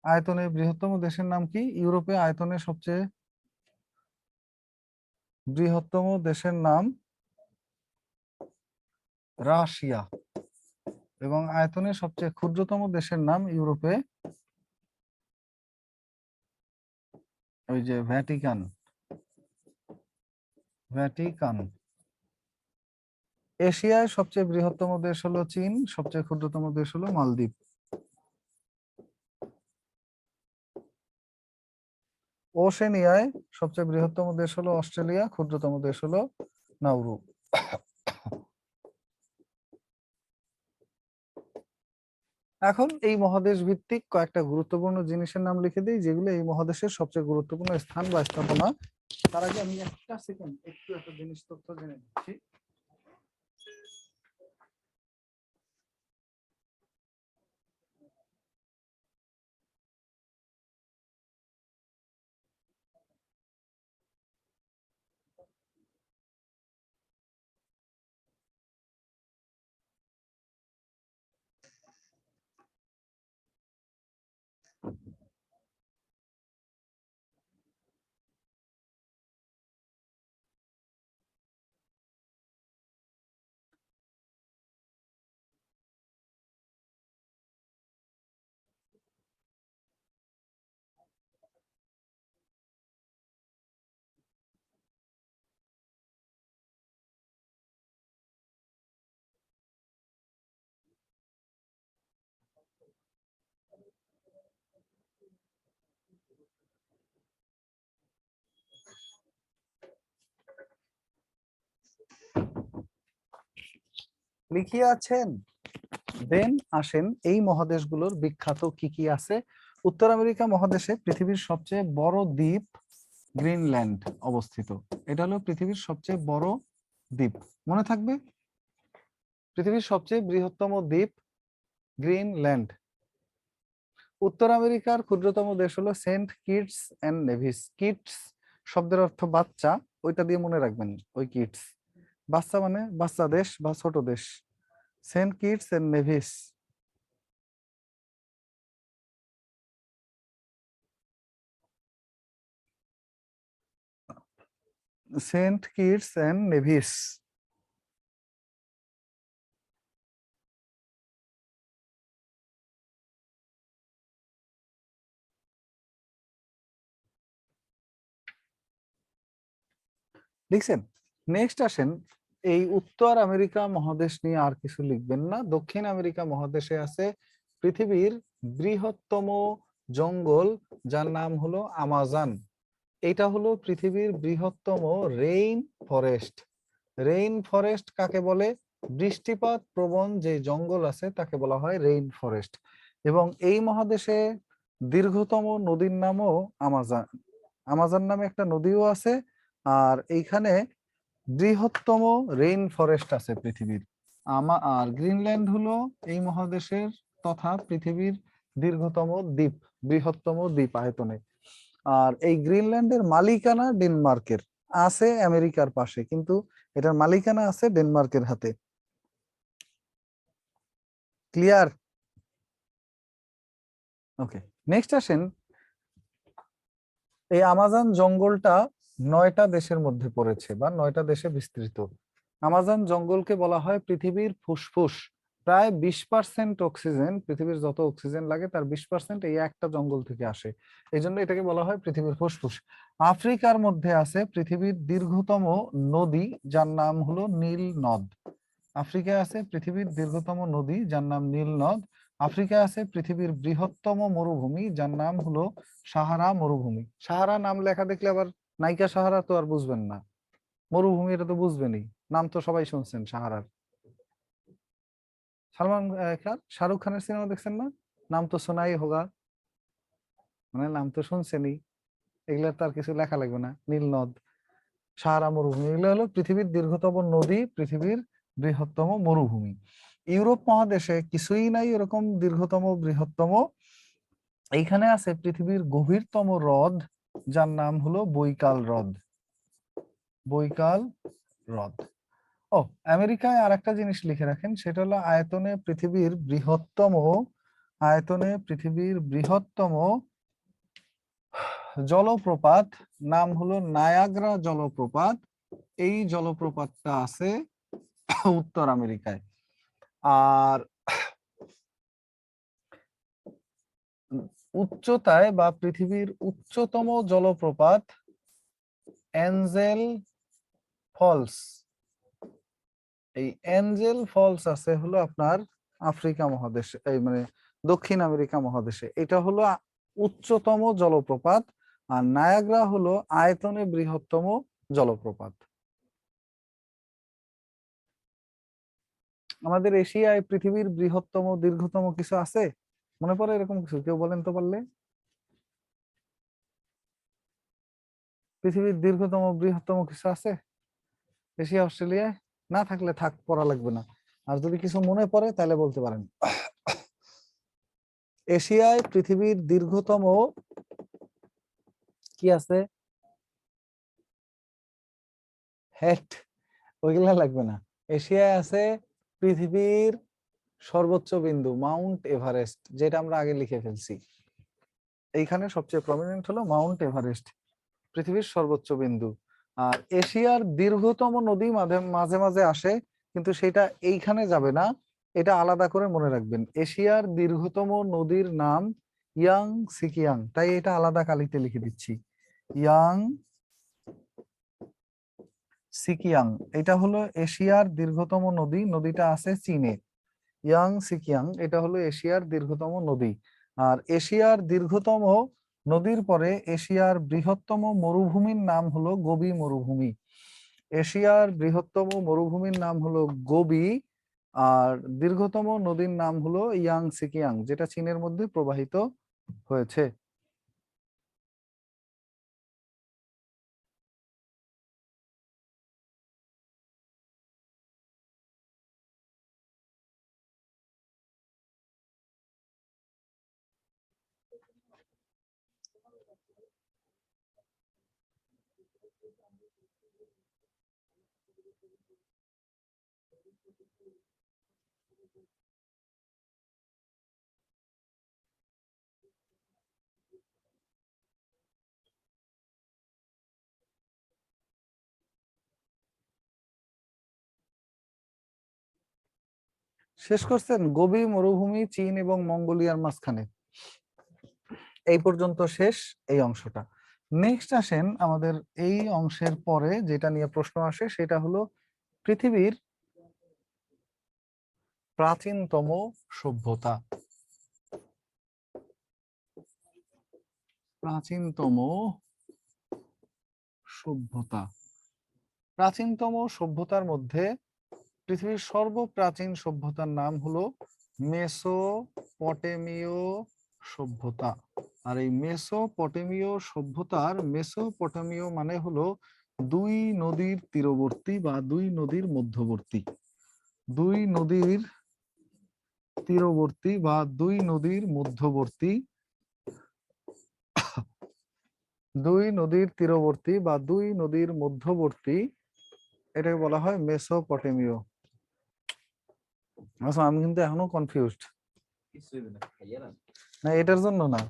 আয়তনে বৃহত্তম দেশের নাম কি? ইউরোপে আয়তনে সবচেয়ে বৃহত্তম দেশের নাম রাশিয়া, এবং আয়তনে সবচেয়ে ক্ষুদ্রতম দেশের নাম ইউরোপে ওই যে ভ্যাটিকান। এশিয়ায় সবচেয়ে বৃহত্তম দেশ হলো চীন, সবচেয়ে ক্ষুদ্রতম দেশ হলো মালদ্বীপ। ওশেনিয়ায় সবচেয়ে বৃহত্তম দেশ হলো অস্ট্রেলিয়া, ক্ষুদ্রতম দেশ হলো নাউরু। এখন এই মহাদেশ ভিত্তিক কয়েকটা গুরুত্বপূর্ণ জিনিসের নাম লিখে দিই, যেগুলো এই মহাদেশের সবচেয়ে গুরুত্বপূর্ণ স্থান বা স্থাপনা। তার আগে আমি একটা সেকেন্ড একটু একটা জিনিস তথ্য জেনে নিচ্ছি। লিখিয়ে আছেন? দেন আসেন এই মহাদেশগুলোর বিখ্যাত কি কি আছে। উত্তর আমেরিকা মহাদেশে পৃথিবীর সবচেয়ে বড় দ্বীপ গ্রিনল্যান্ড অবস্থিত। এটা হলো পৃথিবীর সবচেয়ে বড় দ্বীপ, মনে থাকবে। পৃথিবীর সবচেয়ে বৃহত্তম দ্বীপ গ্রিনল্যান্ড। উত্তর আমেরিকার ক্ষুদ্রতম দেশ হলো Saint Kitts and Nevis. Kitts শব্দের অর্থ বাচ্চা, ওইটা দিয়ে মনে রাখবেন। ওই কিটস বাচ্চা মানে বাচ্চা দেশ বা ছোট দেশ। Saint Kitts and Nevis. Saint Kitts and Nevis. লিখছেন? নেক্সট আসেন, এই উত্তর আমেরিকা মহাদেশ নিয়ে আর কিছু লিখবেন না। দক্ষিণ আমেরিকা মহাদেশে আছে পৃথিবীর বৃহত্তম জঙ্গল, যার নাম হলো আমাজন। এটা হলো পৃথিবীর বৃহত্তম রেইন ফরেস্ট। রেইন ফরেস্ট কাকে বলে? বৃষ্টিপাত প্রবণ যে জঙ্গল আছে তাকে বলা হয় রেইন ফরেস্ট। এবং এই মহাদেশে দীর্ঘতম নদীর নামও আমাজন। আমাজন নামে একটা নদীও আছে। আর এইখানে বৃহত্তম রেইন ফরেস্ট আছে পৃথিবীর। আর গ্রিনল্যান্ড হলো এই মহাদেশের তথা পৃথিবীর দীর্ঘতম দ্বীপ, বৃহত্তম দ্বীপ আয়তনে। আর এই গ্রিনল্যান্ডের মালিকানা ডেনমার্কের, আছে আমেরিকার পাশে, কিন্তু এটার মালিকানা আছে ডেনমার্কের হাতে। ক্লিয়ার? ওকে, নেক্সট আসেন, এই আমাজন জঙ্গলটা 9টা দেশের মধ্যে পড়েছে বা 9টা দেশে বিস্তৃত। আমাজন জঙ্গলকে বলা হয় পৃথিবীর ফুসফুস। প্রায় 20% অক্সিজেন, পৃথিবীর যত অক্সিজেন লাগে তার 20% এই একটা জঙ্গল থেকে আসে। এই জন্য এটাকে বলা হয় পৃথিবীর ফুসফুস। আফ্রিকার মধ্যে আছে পৃথিবীর দীর্ঘতম নদী, যার নাম হলো নীল নদ। আফ্রিকায় আছে পৃথিবীর দীর্ঘতম নদী, যার নাম নীল নদ। আফ্রিকায় আছে পৃথিবীর বৃহত্তম মরুভূমি, যার নাম হলো সাহারা মরুভূমি। সাহারা নাম লেখা দেখলে আবার নায়িকা সাহারা তো আর বুঝবেন না, মরুভূমি এটা তো বুঝবেনই, নাম তো সবাই শুনছেন সাহারার। সালমান খান, শাহরুখ খানের সিনেমা দেখছেন না, নাম তো শোনাই হোগা, মানে নাম তো শুনছেনই, এগুলো তার কিছু লেখা লাগবে না। নীল নদ, সাহারা মরুভূমি, এগুলো হলো পৃথিবীর দীর্ঘতম নদী, পৃথিবীর বৃহত্তম মরুভূমি। ইউরোপ মহাদেশে কিছুই নাই এরকম দীর্ঘতম বৃহত্তম। এইখানে আছে পৃথিবীর গভীরতম হ্রদ, যার নাম হলো বৈকাল হ্রদ। বৈকাল হ্রদ। ও, আমেরিকায় আরেকটা জিনিস লিখে রাখেন, সেটা হলো আয়তনে পৃথিবীর বৃহত্তম জলপ্রপাত, নাম হলো নায়াগ্রা জলপ্রপাত। এই জলপ্রপাতটা আছে উত্তর আমেরিকায়। আর উচ্চতায় বা পৃথিবীর উচ্চতম জলপ্রপাত এঞ্জেল ফলস। এই এঞ্জেল ফলস আছে হলো আপনার আফ্রিকা মহাদেশে, এই মানে দক্ষিণ আমেরিকা মহাদেশে। এটা হলো উচ্চতম জলপ্রপাত, আর নায়াগ্রা হলো আয়তনে বৃহত্তম জলপ্রপাত। আমাদের এশিয়ায় পৃথিবীর বৃহত্তম দীর্ঘতম কিছু আছে মনে পড়ে এরকম কিছু? কেউ বলেন তো পারলে। পৃথিবীর দীর্ঘতম বৃহত্তম কিছু আছে এশিয়া অস্ট্রেলিয়ায়? না থাকলে থাক, পড়া লাগবে না। আর যদি কিছু মনে পড়ে তাহলে বলতে পারেন। এশিয়ায় পৃথিবীর দীর্ঘতম কি আছে? হ্যাট, ওইগুলা লাগবে না। এশিয়ায় আছে পৃথিবীর সর্বোচ্চ বিন্দু মাউন্ট এভারেস্ট, যেটা আমরা আগে লিখে ফেলছি। এইখানে সবচেয়ে প্রমিনেন্ট হলো মাউন্ট এভারেস্ট, পৃথিবীর সর্বোচ্চ বিন্দু। আর এশিয়ার দীর্ঘতম নদী মাঝে মাঝে মাঝে আসে, কিন্তু সেটা এইখানে যাবে না, এটা আলাদা করে মনে রাখবেন। এশিয়ার দীর্ঘতম নদীর নাম ইয়াং সিকিয়াং, তাই এটা আলাদা কালিতে লিখে দিচ্ছি, ইয়াং সিকিয়াং। এটা হলো এশিয়ার দীর্ঘতম নদী, নদীটা আছে চীনে। ইয়াং সিকিয়াং এটা হলো এশিয়ার দীর্ঘতম নদী। আর এশিয়ার দীর্ঘতম নদীর পরে এশিয়ার বৃহত্তম মরুভূমির নাম হলো গোবি মরুভূমি। এশিয়ার বৃহত্তম মরুভূমির নাম হলো গোবি, আর দীর্ঘতম নদীর নাম হলো ইয়াং সিকিয়াং, যেটা চীনের মধ্যে প্রবাহিত হয়েছে। শেষ করছেন? গোবি মরুভূমি চীন এবং মঙ্গোলিয়ার মাঝখানে। এই পর্যন্ত শেষ এই অংশটা। নেক্সট আসেন আমাদের এই অংশের পরে যেটা নিয়ে প্রশ্ন আসে, সেটা হলো পৃথিবীর প্রাচীনতম সভ্যতা। প্রাচীনতম সভ্যতা। প্রাচীনতম সভ্যতার মধ্যে পৃথিবীর সর্বপ্রাচীন সভ্যতার নাম হলো মেসোপটেমীয় সভ্যতা। আর এই মেসোপটেমীয় সভ্যতার, মেসোপটেমীয় মানে হলো দুই নদীর তীরবর্তী বা দুই নদীর মধ্যবর্তী, দুই নদীর তীরবর্তী বা দুই নদীর মধ্যবর্তী, দুই নদীর তীরবর্তী বা দুই নদীর মধ্যবর্তী, এটাকে বলা হয় মেসোপটেমীয়। আচ্ছা, আমি কিন্তু এখনো কনফিউজড। না, এটার জন্য না,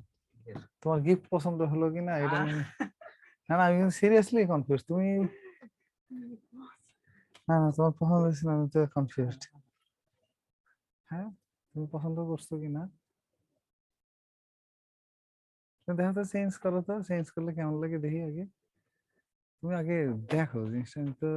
তোমার গিফট পছন্দ হলো কিনা এটা নিয়ে। না না, আমি সিরিয়াসলি কনফিউজ। তুমি না না, তোমার পছন্দ হয়েছে না, আমি তো কনফিউজড। হ্যাঁ, তুমি পছন্দ করছো কিনা দেখো তো, চেঞ্জ করো তো, চেঞ্জ করলে কেমন লাগে দেখি আগে। তুমি আগে দেখো জিনিসটা, আমি তো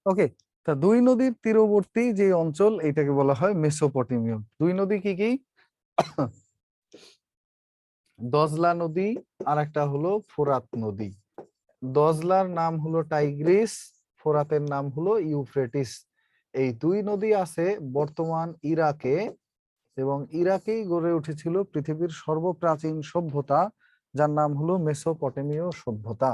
ওকে। তা দুই নদীর তীরবর্তী যে অঞ্চল এটাকে বলা হয় মেসোপটেমিয়। দুই নদী কি কি? দজলা নদী আর একটা হলো ফোরাত নদী। দজলার নাম হলো টাইগ্রিস, ফোরাতের নাম হলো ইউফ্রেটিস। এই দুই নদী আছে বর্তমান ইরাকে, এবং ইরাকেই গড়ে উঠেছিল পৃথিবীর সর্বপ্রাচীন সভ্যতা, যার নাম হলো মেসোপটেমীয় সভ্যতা।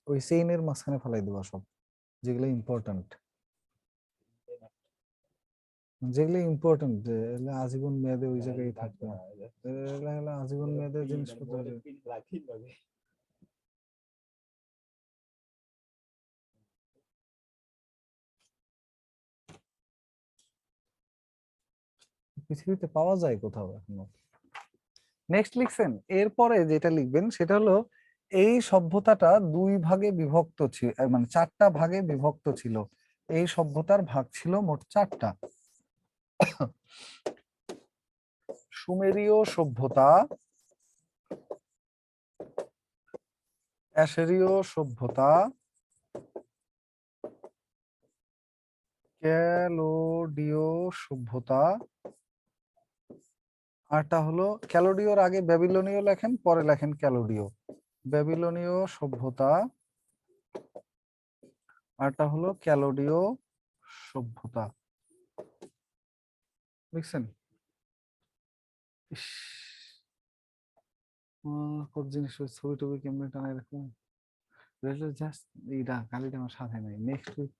ওই চেইনের মাঝখানে ফেলাই দেওয়া সব যেগুলো ইম্পর্টেন্ট, যেগুলো ইম্পর্টেন্ট, যে আজীবন মেয়াদে ওই জায়গায় থাকবে, আজীবন মেয়াদে জিনিসপত্র। পৃথিবীতে পাওয়া যায় কোথাও এখনো। নেক্সট লিখছেন, এরপরে যেটা লিখবেন সেটা হলো এই সভ্যতাটা দুই ভাগে বিভক্ত ছিল, মানে চারটা ভাগে বিভক্ত ছিল। এই সভ্যতার ভাগ ছিল মোট চারটা। সুমেরীয় সভ্যতা, অ্যাশরীয় সভ্যতা, ক্যালোডীয় সভ্যতা, আরটা হলো ক্যালোডীয়র আগে ব্যাবিলনীয় লেখেন, পরে লেখেন ক্যালোডীয়। ব্যাবিলনীয় সভ্যতা, আরটা হলো ক্যালোডীয় সভ্যতা। দেখছেন? ইস, কত জিনিস ছবি টবি কেমনে টানা এরকম, জাস্ট এইটা কালিটা আমার সাথে নাই। নেক্সট উইক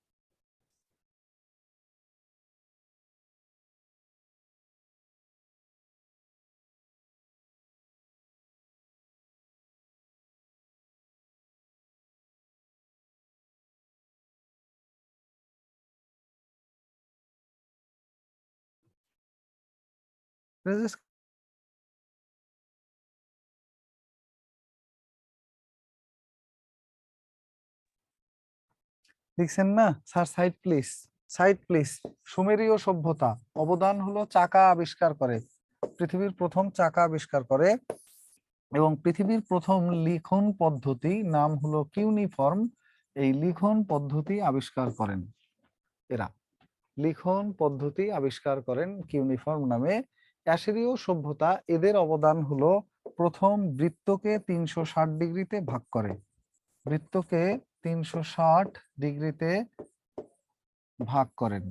লিখছেন না sir? Side please, side please. সুমেরীয় সভ্যতা অবদান হলো চাকা আবিষ্কার করে, পৃথিবীর প্রথম চাকা আবিষ্কার করে, এবং পৃথিবীর প্রথম লিখন পদ্ধতি নাম হলো কিউনিফর্ম। এই লিখন পদ্ধতি আবিষ্কার করেন এরা, লিখন পদ্ধতি আবিষ্কার করেন কিউনিফর্ম নামে। অ্যাশরীয় সভ্যতা, এদের অবদান হলো প্রথম বৃত্তকে 360 ডিগ্রিতে ভাগ করে, বৃত্তকে 360 ডিগ্রিতে ভাগ করেন।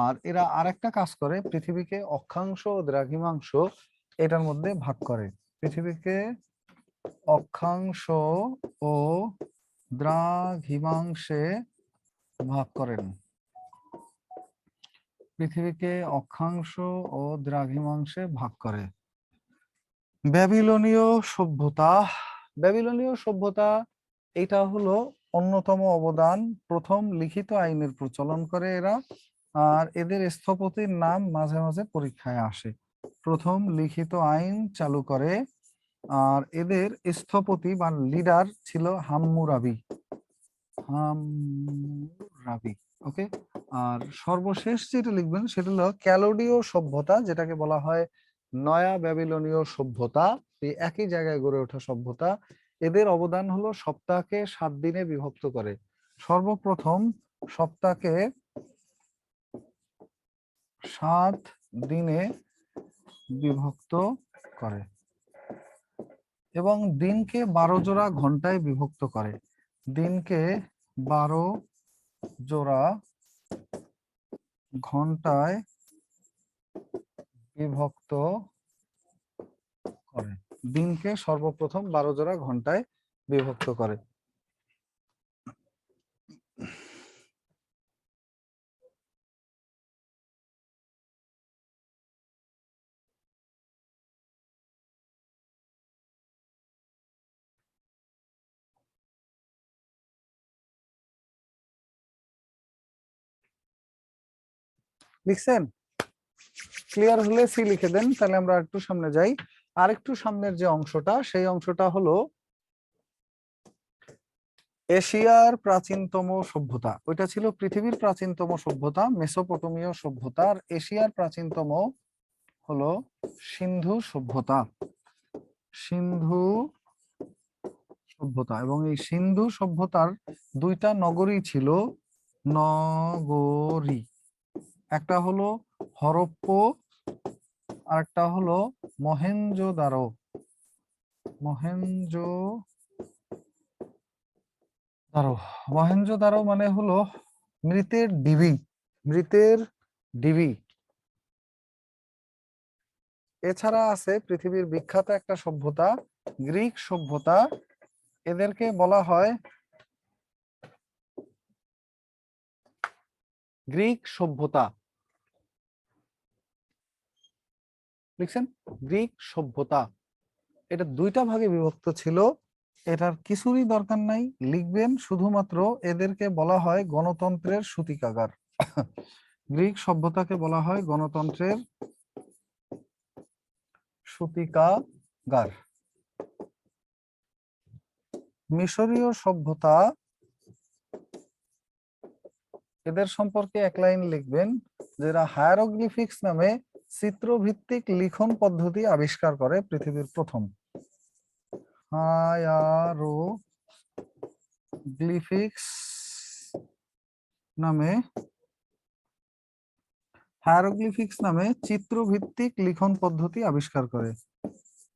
আর এরা আরেকটা কাজ করে, পৃথিবীকে অক্ষাংশ ও দ্রাঘিমাংশ এটার মধ্যে ভাগ করে, পৃথিবীকে অক্ষাংশ ও দ্রাঘিমাংশে ভাগ করেন, পৃথিবীকে অক্ষাংশ ও দ্রাঘিমাংশে ভাগ করে। ব্যাবিলনীয় সভ্যতা, ব্যাবিলনীয় সভ্যতা এটা হলো অন্যতম অবদান, প্রথম লিখিত আইনের প্রচলন করে এরা। আর এদের স্থপতির নাম মাঝে মাঝে পরীক্ষায় আসে। প্রথম লিখিত আইন চালু করে, আর এদের স্থপতি বা লিডার ছিল হাম্মুরাবি, হাম্মুরাবি। ওকে। আর সর্বশেষ যেটা লিখবেন সেটা হলো ক্যালোডীয় সভ্যতা, যেটাকে বলা হয় নয়া ব্যাবিলনীয় সভ্যতা, এই একই জায়গায় গড়ে ওঠা সভ্যতা। এদের অবদান হলো সপ্তাহকে 7 দিনে বিভক্ত করে, সর্বপ্রথম সপ্তাহকে 7 দিনে বিভক্ত করে, এবং দিনকে 12 জোড়া ঘন্টায় বিভক্ত করে, দিনকে 12 জোড়া ঘন্টায় বিভক্ত করে, দিনকে সর্বপ্রথম 12 জোড়া ঘন্টায় বিভক্ত করে। লিখছেন? ক্লিয়ার হলে সি লিখে দেন, তাহলে আমরা একটু সামনে যাই। আরেকটু সামনের যে অংশটা, সেই অংশটা হলো এশিয়ার প্রাচীনতম সভ্যতা। ওইটা ছিল পৃথিবীর প্রাচীনতম সভ্যতা মেসোপটেমীয় সভ্যতা, আর এশিয়ার প্রাচীনতম হলো সিন্ধু সভ্যতা। সিন্ধু সভ্যতা, এবং এই সিন্ধু সভ্যতার দুইটা নগরী ছিল, নগরী। একটা হলো হরপ্পা আর একটা হলো মহেঞ্জোদারো। মহেঞ্জোদারো মানে হলো মৃতের ডিবি, মৃতের ডিবি। এছাড়া আছে পৃথিবীর বিখ্যাত একটা সভ্যতা, গ্রিক সভ্যতা। এদেরকে বলা হয় গ্রিক সভ্যতা। লিখছেন? গ্রিক সভ্যতা। এটা দুইটা ভাগে বিভক্ত ছিল, এটার কিছুরই দরকার নাই, লিখবেন শুধুমাত্র এদেরকে বলা হয় গণতন্ত্রের সূতিকাগার। গ্রিক সভ্যতাকে বলা হয় গণতন্ত্রের সূতিকাগার। মিশরীয় সভ্যতা, এদের সম্পর্কে এক লাইন লিখবেন, যারা হায়ারোগ্লিফিক্স নামে চিত্রভিত্তিক লিখন পদ্ধতি আবিষ্কার করে পৃথিবীর প্রথম। হায়ারোগ্লিফিক্স নামে চিত্রভিত্তিক লিখন পদ্ধতি আবিষ্কার করে।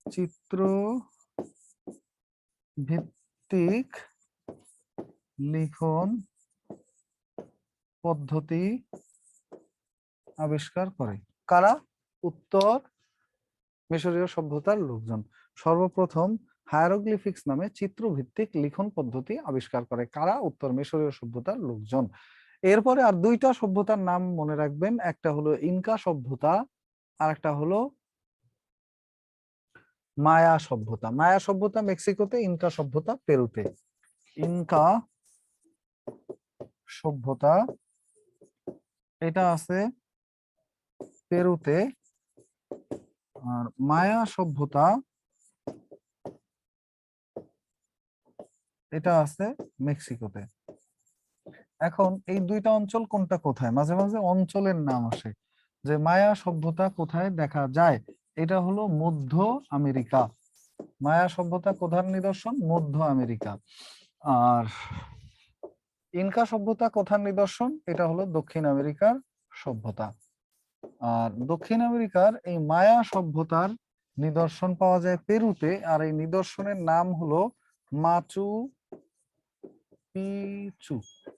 চিত্র ভিত্তিক লিখন পদ্ধতি আবিষ্কার করে কারা? উত্তর মিশরীয় সভ্যতার লোকজন। সর্বপ্রথম হায়ারোগ্লিফিক্স নামে চিত্রভিত্তিক লিখন পদ্ধতি আবিষ্কার করে কারা? উত্তর মিশরীয় সভ্যতার লোকজন। এরপরে আর দুইটা সভ্যতার নাম মনে রাখবেন, একটা হলো ইনকা সভ্যতা আর একটা হলো মায়া সভ্যতা। মায়া সভ্যতা মেক্সিকোতে, ইনকা সভ্যতা পেরুতে। ইনকা সভ্যতা এটা আছে পেরুতে, আর মায়া সভ্যতা এটা আছে মেক্সিকোতে। এখন এই দুইটা অঞ্চল কোনটা কোথায়? মাঝে মাঝে অঞ্চলের নাম আসে, যে মায়া সভ্যতা কোথায় দেখা যায়, এটা হলো মধ্য আমেরিকা। মায়া সভ্যতা কোথার নিদর্শন? মধ্য আমেরিকা। আর ইনকা সভ্যতা কোথার নিদর্শন? এটা হলো দক্ষিণ আমেরিকার সভ্যতা। আর দক্ষিণ আমেরিকার এই মায়া সভ্যতার নিদর্শন পাওয়া যায় পেরুতে, আর এই নিদর্শনের নাম হলো মাচু পিচু।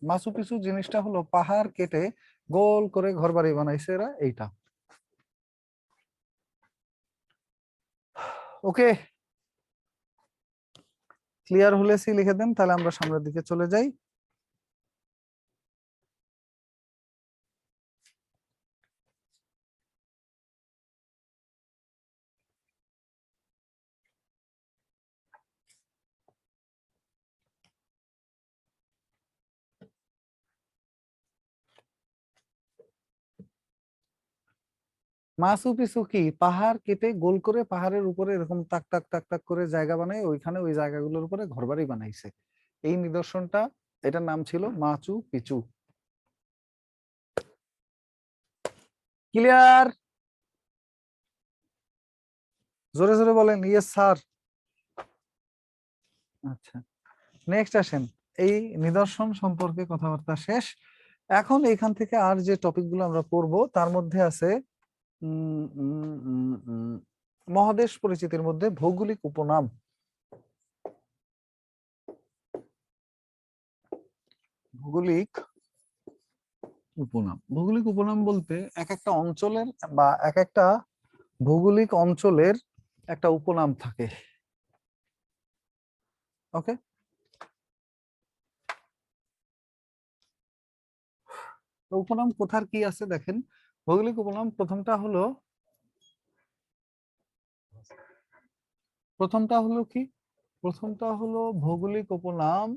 মাচু পিচু জিনিসটা হলো পাহাড় কেটে গোল করে ঘরবাড়ি বানাইছে এরা, এইটা। ওকে, ক্লিয়ার হলে সি লিখে দেন, তাহলে আমরা সামনের দিকে চলে যাই। মাচু পিছু কি? পাহাড় কেটে গোল করে পাহাড়ের উপরে এরকম টাক টাক টাক টাক করে জায়গা বানায়, ওইখানে ওই জায়গাগুলোর উপরে ঘরবাড়ি বানাইছে। এই নিদর্শনটা, এটার নাম ছিল মাচু পিচু। ক্লিয়ার? জোরে জোরে বলেন ইয়েস স্যার। আচ্ছা, নেক্সট আসেন। এই নিদর্শন সম্পর্কে কথাবার্তা শেষ। এখন এখান থেকে আর যে টপিকগুলো আমরা পড়বো তার মধ্যে আছে মহাদেশ পরিচিতির মধ্যে ভৌগোলিক উপনাম। ভৌগোলিক উপনাম, ভৌগোলিক উপনাম বলতে এক একটা অঞ্চলের বা এক একটা ভৌগোলিক অঞ্চলের একটা উপনাম থাকে। ওকে, উপনাম কোথার কি আছে দেখেন। ভৌগোলিক উপনাম প্রথমটা হলো কি, প্রথমটা হলো ভৌগোলিক উপনাম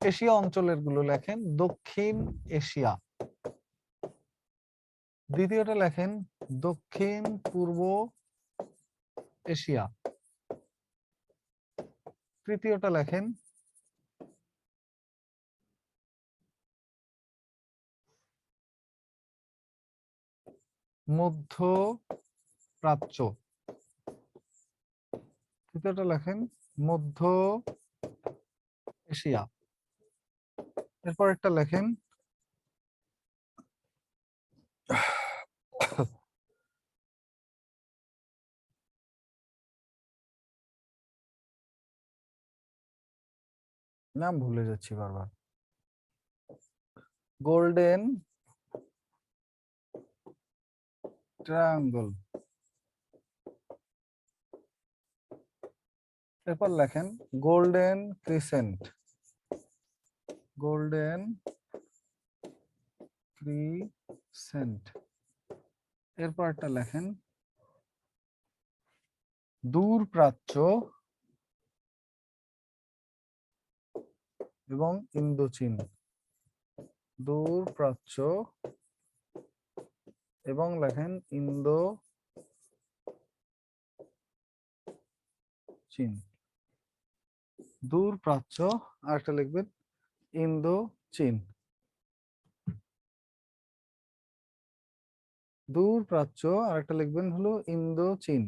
এশিয়া অঞ্চলের গুলো লেখেন দক্ষিণ এশিয়া। দ্বিতীয়টা লেখেন দক্ষিণ পূর্ব এশিয়া। তৃতীয়টা লেখেন মধ্য প্রাচ্য। তৃতীয়টা লেখেন মধ্য এশিয়া। এরপর একটা লেখেন নাম ভুলে যাচ্ছি বারবার, গোল্ডেন ট্রায়াঙ্গল। এরপর লেখেন গোল্ডেন ক্রিসেন্ট, গোল্ডেন ক্রিসেন্ট। এরপর একটা লেখেন দূর প্রাচ্য এবং ইন্দোচীন, দূর প্রাচ্য এবং লেখেন ইন্দো চীন। দূর প্রাচ্য আর একটা লিখবেন ইন্দো চীন। দূর প্রাচ্য আর একটা লিখবেন হলো ইন্দো চীন।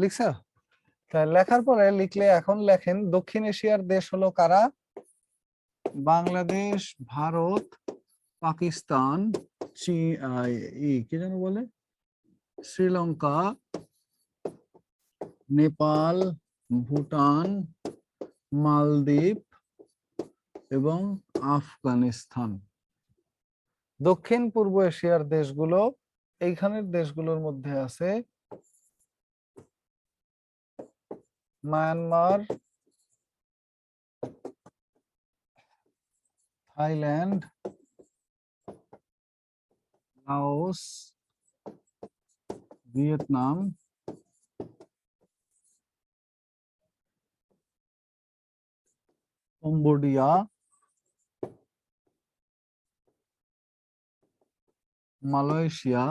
লিখছো? লেখার পরে লিখলে এখন লেখেন দক্ষিণ এশিয়ার দেশ হলো কারা? বাংলাদেশ, ভারত, পাকিস্তান, কি যেন বলে, শ্রীলঙ্কা, নেপাল, ভুটান, মালদ্বীপ এবং আফগানিস্তান। দক্ষিণ পূর্ব এশিয়ার দেশগুলো, এইখানের দেশগুলোর মধ্যে আছে Myanmar, Thailand, Laos, Vietnam, Cambodia, Malaysia,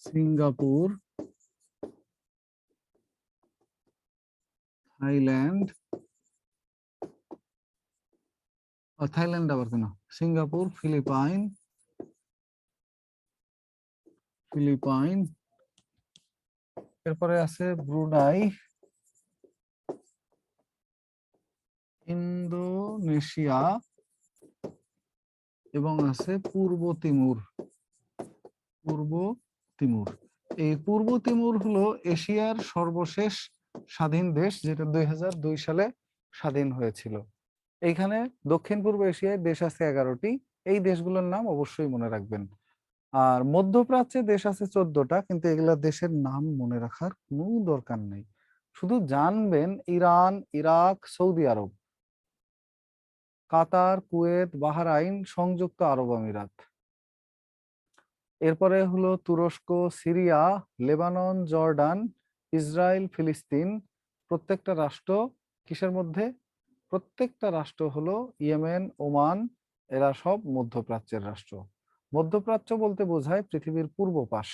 Singapore, Thailand, Thailand আবার কেন, সিঙ্গাপুর, ফিলিপাইন, এরপরে আছে ব্রুনাই, ইন্দোনেশিয়া এবং আছে পূর্ব তিমুর। এই পূর্ব তিমুর হলো এশিয়ার সর্বশেষ স্বাধীন দেশ, যেটা 2002 সালে স্বাধীন হয়েছিল। এইখানে দক্ষিণ পূর্ব এশিয়ায় দেশ আছে 11টি। এই দেশগুলোর নাম অবশ্যই মনে রাখবেন। আর মধ্যপ্রাচ্যে দেশ আছে 14টা, কিন্তু এগুলা দেশের নাম মনে রাখার কোনো দরকার নেই। শুধু জানবেন ইরান, ইরাক, সৌদি আরব, কাতার, কুয়েত, বাহরাইন, সংযুক্ত আরব আমিরাত। এরপরে হলো তুরস্ক, সিরিয়া, লেবানন, জর্ডান, ইসরায়েল, ফিলিস্তিন। প্রত্যেকটা রাষ্ট্র কিসের মধ্যে? প্রত্যেকটা রাষ্ট্র হলো ইয়েমেন, ওমান, এরা সব মধ্যপ্রাচ্যের রাষ্ট্র। মধ্যপ্রাচ্য বলতে বোঝায় পৃথিবীর পূর্ব পাশ।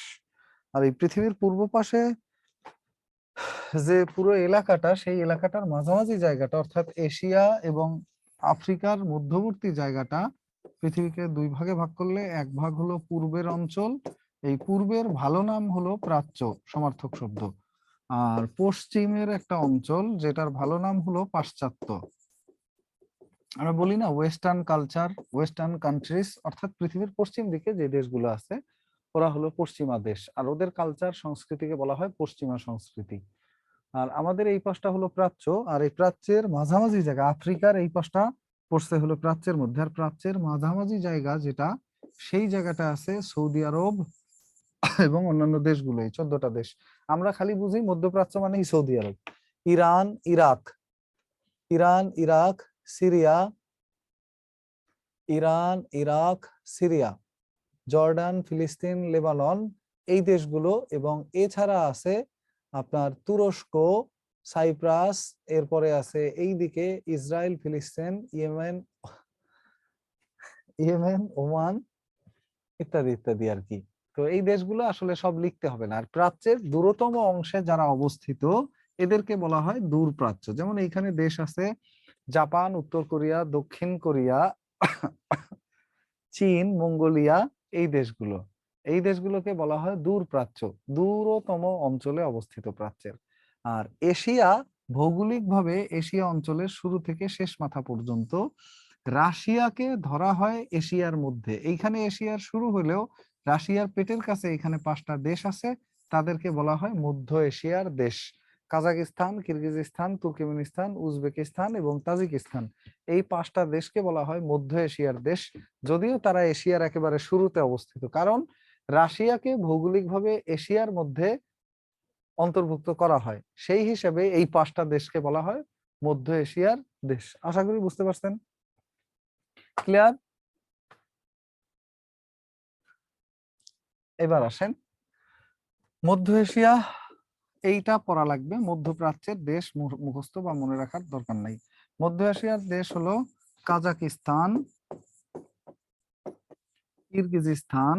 আর এই পৃথিবীর পূর্ব পাশে যে পুরো এলাকাটা, সেই এলাকাটার মাঝামাঝি জায়গাটা অর্থাৎ এশিয়া এবং আফ্রিকার মধ্যবর্তী জায়গাটা পৃথিবীকে দুই ভাগে ভাগ করলে এক ভাগ হলো পূর্বের অঞ্চল এই পূর্বের ভালো নাম হলো প্রাচ্য, সমার্থক শব্দ। আর পশ্চিমের একটা অঞ্চল যেটার ভালো নাম হলো পাশ্চাত্য। আমরা বলি না ওয়েস্টার্ন কালচার, ওয়েস্টার্ন কান্ট্রিজ, অর্থাৎ পৃথিবীর পশ্চিম দিকে যে দেশগুলো আছে ওরা হলো পশ্চিমা দেশ, আর ওদের কালচার সংস্কৃতিকে বলা হয় পশ্চিমা সংস্কৃতি। আর আমাদের এই পাশটা হলো প্রাচ্য, আর এই প্রাচ্যের মাঝামাঝি জায়গা, আফ্রিকার এই পাশটা পড়ছে হলো প্রাচ্যের মধ্যে, আর প্রাচ্যের মাঝামাঝি জায়গা যেটা, সেই জায়গাটা আছে সৌদি আরব এবং অন্যান্য দেশগুলো, এই 14টা দেশ। আমরা খালি বুঝি মধ্যপ্রাচ্য মানেই Saudi Arab. Iran, Iraq, Iran, Iraq, Syria, Iran, Iraq, Syria, Jordan, ফিলিস্তিন, লেবানন, এই দেশগুলো, এবং এছাড়া আছে আপনার তুরস্ক, সাইপ্রাস, এরপরে আছে এইদিকে ইসরায়েল, ফিলিস্তিন, ইয়েমেন, ইয়েমেন, ওমান, ইত্যাদি ইত্যাদি আর কি। তো এই দেশগুলো আসলে সব লিখতে হবে না। আর প্রাচ্যের দূরতম অংশে যারা অবস্থিত এদেরকে বলা হয় দূরপ্রাচ্য। যেমন এইখানে দেশ আছে জাপান, উত্তর কোরিয়া, দক্ষিণ কোরিয়া, চীন, মঙ্গোলিয়া, এই দেশগুলোকে বলা হয় দূরপ্রাচ্য, দূরতম অঞ্চলে অবস্থিত প্রাচ্যের। আর এশিয়া, ভৌগোলিকভাবে এশিয়া অঞ্চলের শুরু থেকে শেষ মাথা পর্যন্ত রাশিয়াকে ধরা হয় এশিয়ার মধ্যে। এইখানে এশিয়ার শুরু হলেও রাশিয়ার পেটের কাছে এখানে 5টা দেশ আছে, তাদেরকে বলা হয় মধ্য এশিয়ার দেশ। কাজাকিস্তান, কিরগিজস্তান, তুর্কমেনিস্তান, উজবেকিস্তান এবং তাজিকিস্তান, এই 5টা দেশকে বলা হয় মধ্য এশিয়ার দেশ, যদিও তারা এশিয়ার একেবারে শুরুতে অবস্থিত। কারণ রাশিয়াকে ভৌগোলিকভাবে এশিয়ার মধ্যে অন্তর্ভুক্ত করা হয়, সেই হিসেবে এই 5টা দেশকে বলা হয় মধ্য এশিয়ার দেশ। আশা করি বুঝতে পারছেন। ক্লিয়ার? এবার আসেন মধ্য এশিয়া, এইটা পড়া লাগবে। মধ্যপ্রাচ্যের দেশ মুখস্থ বা মনে রাখার দরকার নাই। মধ্য এশিয়ার দেশ হলো কাজাকিস্তান, কিরগিজস্তান,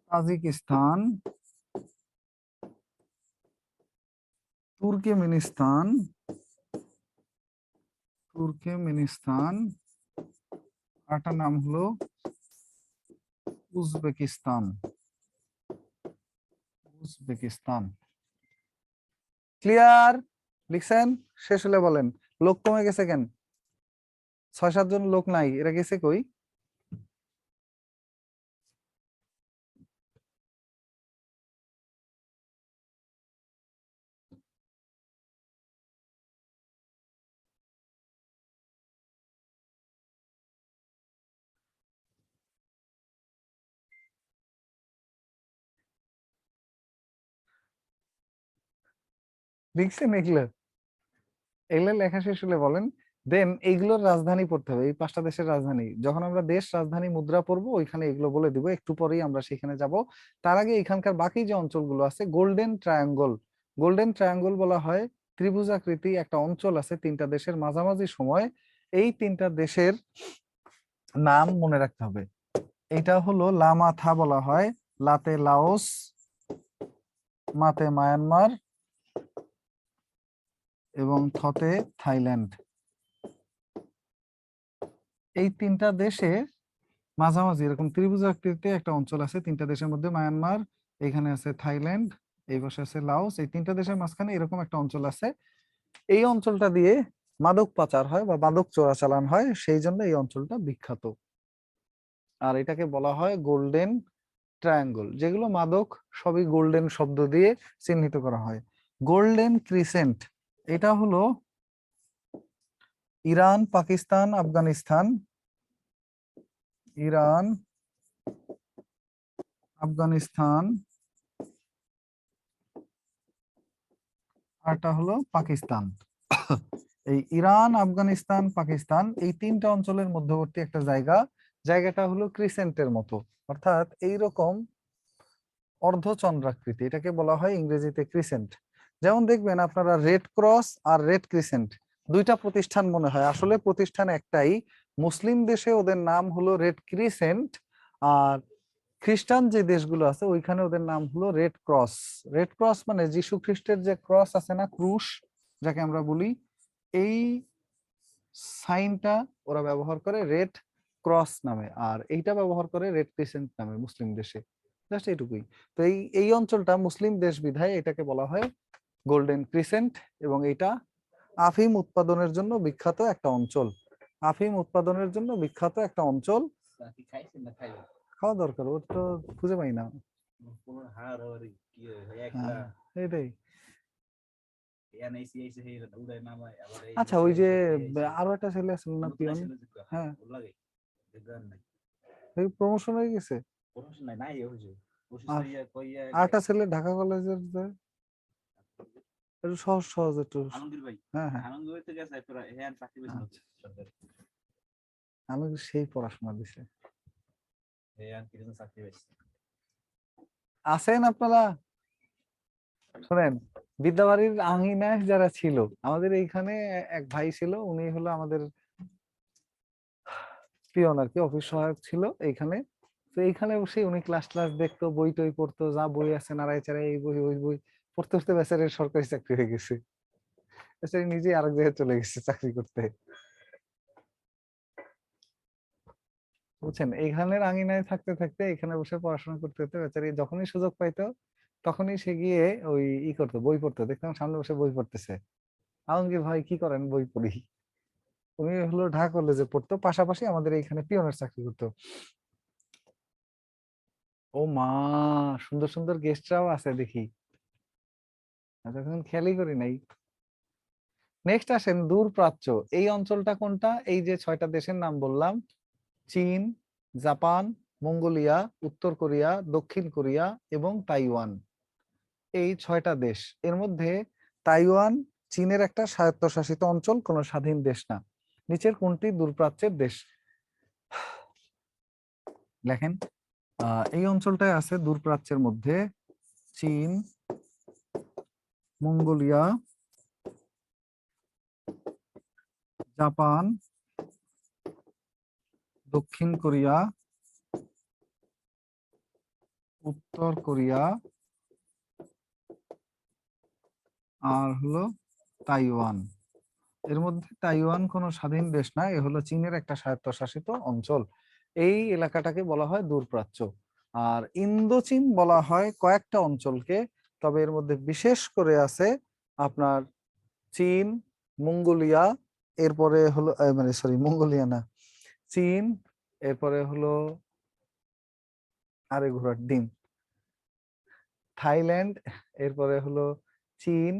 তাজিকিস্তান, তুর্কমেনিস্তান, আরেকটার নাম হলো উজবেকিস্তান। ক্লিয়ার? লিখছেন? শেষ হলে বলেন। লোক কমে গেছে কেন? 6-7 জন লোক নাই, এরা গেছে কই? লিখছেন এগুলো? এগুলো লেখা শেষ হলে বলেন। দেন এইগুলোর রাজধানী পড়তে হবে, এই 5টা দেশের রাজধানী। যখন আমরা দেশ রাজধানী মুদ্রা পড়বো ওইখানে এগুলো বলে দিব, একটু পরেই আমরা সেখানে যাব। তার আগে এখানকার বাকি যে অঞ্চলগুলো আছে, গোল্ডেন ট্রায়াঙ্গল, গোল্ডেন ট্রায়াঙ্গল বলা হয় ত্রিভুজাকৃতি একটা অঞ্চল আছে 3টা দেশের মাঝামাঝি সময়। এই 3টা দেশের নাম মনে রাখতে হবে। এটা হলো লামাথা বলা হয়, লাতে লাওস, মাতে মায়ানমার এবং থতে থাইল্যান্ড। এই 3টা দেশে মাঝামাঝি এরকম ত্রিভুজ আকৃতিতে একটা অঞ্চল আছে 3টা দেশের মধ্যে, মায়ানমার, এখানে আছে থাইল্যান্ড, এই পাশে আছে লাওস, এই 3টা দেশের মাঝখানে এরকম একটা অঞ্চল আছে। এই অঞ্চলটা দিয়ে মাদক পাচার হয় বা মাদক চোরাচালান হয়, সেই জন্য এই অঞ্চলটা বিখ্যাত। আর এটাকে বলা হয় গোল্ডেন ট্রায়াঙ্গল। যেগুলো মাদক সবই গোল্ডেন শব্দ দিয়ে চিহ্নিত করা হয়। গোল্ডেন ক্রিসেন্ট, এটা হলো ইরান, পাকিস্তান, আফগানিস্তান, ইরান, আফগানিস্তান, আরটা হলো পাকিস্তান। এই ইরান, আফগানিস্তান, পাকিস্তান, এই 3টা অঞ্চলের মধ্যবর্তী একটা জায়গাটা হলো ক্রিসেন্টের মতো, অর্থাৎ এইরকম অর্ধচন্দ্রাকৃতি, এটাকে বলা হয় ইংরেজিতে ক্রিসেন্ট। যেমন দেখবেন আপনারা রেড ক্রস আর রেড ক্রিসেন্ট 2টা প্রতিষ্ঠান মনে হয়, আসলে প্রতিষ্ঠান একটাই। মুসলিম দেশে ওদের নাম হলো রেড ক্রিসেন্ট, আর খ্রিস্টান যে দেশগুলো আছে ওইখানে ওদের নাম হলো রেড ক্রস। রেড ক্রস মানে যীশু খ্রিস্টের যে ক্রস আছে না, ক্রুশ যাকে আমরা বলি, এই সাইনটা ওরা ব্যবহার করে। রেড ক্রস নামে, আর এইটা ব্যবহার করে রেড ক্রিসেন্ট নামে মুসলিম দেশে। জাস্ট এইটুকুই। তো এই অঞ্চলটা মুসলিম দেশ বিধায় এটাকে বলা হয় গোল্ডেন ক্রিসেন্ট, এবং এটা আফিম উৎপাদনের জন্য বিখ্যাত একটা অঞ্চল। আফিম উৎপাদনের জন্য বিখ্যাত একটা অঞ্চল। খাওয়া দরকার, ওর তো খুঁজে পাই না। হ্যাঁ, এটাই। আচ্ছা, ওই যে আরো একটা ছেলে আছে না, পিয়ন? হ্যাঁ, প্রমোশন হয়ে গেছে। আরেকটা ছেলে ঢাকা কলেজের একটু সহজ সহজ একটু। হ্যাঁ হ্যাঁ, আমি সেই পড়াশোনা দিছে। আছেন আপনারা? শোনেন, বিদ্যাবাড়ির আঙিনায় যারা ছিল, আমাদের এইখানে এক ভাই ছিল, উনি হলো আমাদের পিয়ন আর কি, অফিস সহায়ক ছিল এইখানে। তো এইখানে বসে উনি ক্লাস ক্লাস দেখতো, বই টই পড়তো, যা বই আছে নাড়াই চাড়াই এই বই ওই বই পড়তে পড়তে বেচারের সরকারি চাকরি হয়ে গেছে। বেচারি নিজে আরেক জায়গায় চলে গেছে চাকরি করতে। বুঝছেন, এইখানের আঙিনায় থাকতে থাকতে এখানে বসে পড়াশোনা করতে করতে বেচারি যখনই সুযোগ পাইতো তখনই সে গিয়ে ওই করতো, বই পড়তো। দেখতাম সামনে বসে বই পড়তেছে, আলমগীর ভাই কি করেন? বই পড়ি। উনি হলো ঢাকা কলেজে পড়তো, পাশাপাশি আমাদের এইখানে পিয়নের চাকরি করতো। ও মা, সুন্দর সুন্দর গেস্টরাও আছে দেখি, এতক্ষণ খেয়ালই করি নাই। নেক্সট আসেন দূরপ্রাচ্য। এই অঞ্চলটা কোনটা? এই যে 6টা দেশের নাম বললাম, চীন, জাপান, মঙ্গোলিয়া, উত্তর কোরিয়া, দক্ষিণ কোরিয়া এবং তাইওয়ান। এই 6টা দেশ, এর মধ্যে তাইওয়ান চীনের একটা স্বায়ত্তশাসিত অঞ্চল, কোনো স্বাধীন দেশ না। নিচের কোনটি দূরপ্রাচ্যের দেশ? লেখেন। এই অঞ্চলটায় আছে দূরপ্রাচ্যের মধ্যে চীন, মঙ্গোলিয়া, জাপান, দক্ষিণ কোরিয়া, উত্তর কোরিয়া, আর হলো তাইওয়ান। এর মধ্যে তাইওয়ান কোনো স্বাধীন দেশ না, এ হলো চীনের একটা স্বায়ত্তশাসিত অঞ্চল। এই এলাকাটাকে বলা হয় দূরপ্রাচ্য। আর ইন্দোচীন বলা হয় কয়েকটা অঞ্চলকে, তবে এর মধ্যে বিশেষ করে আছে আপনার চীন, মঙ্গোলিয়া, এরপরে হলো মানে সরি, মঙ্গোলিয়া না, চীন, এরপরে হলো আরে ঘোড়ার ডিম, থাইল্যান্ড, এরপরে হলো চীন,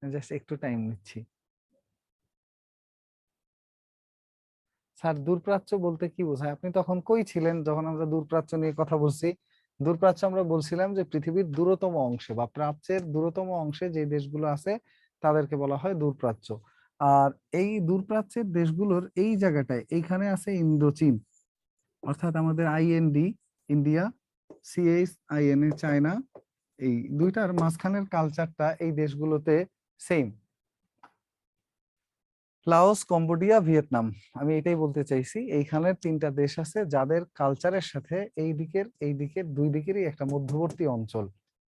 জাস্ট একটু টাইম নিচ্ছি। স্যার, দূরপ্রাচ্য বলতে কি বোঝায়? আপনি তখন কই ছিলেন যখন আমরা দূরপ্রাচ্য নিয়ে কথা বলছি? দূরপ্রাচ্য আমরা বলছিলাম যে পৃথিবীর দূরতম অংশে বা প্রাচ্যের দূরতম অংশে যে দেশগুলো আছে তাদেরকে বলা হয় দূরপ্রাচ্য। আর এই দূরপ্রাচ্যের দেশগুলোর এই জায়গাটায় এইখানে আছে ইন্দোচীন, অর্থাৎ আমাদের আইএনডি ইন্ডিয়া, CHINA চায়না, এই দুইটার মাঝখানের কালচারটা এই দেশগুলোতে সেম। লাওস, কম্বোডিয়া, ভিয়েতনাম, আমি এটাই বলতে চাইছি। এইখানের 3টা দেশ আছে যাদের কালচারের সাথে এই দিকের দুই দিকেরই একটা মধ্যবর্তী অঞ্চল,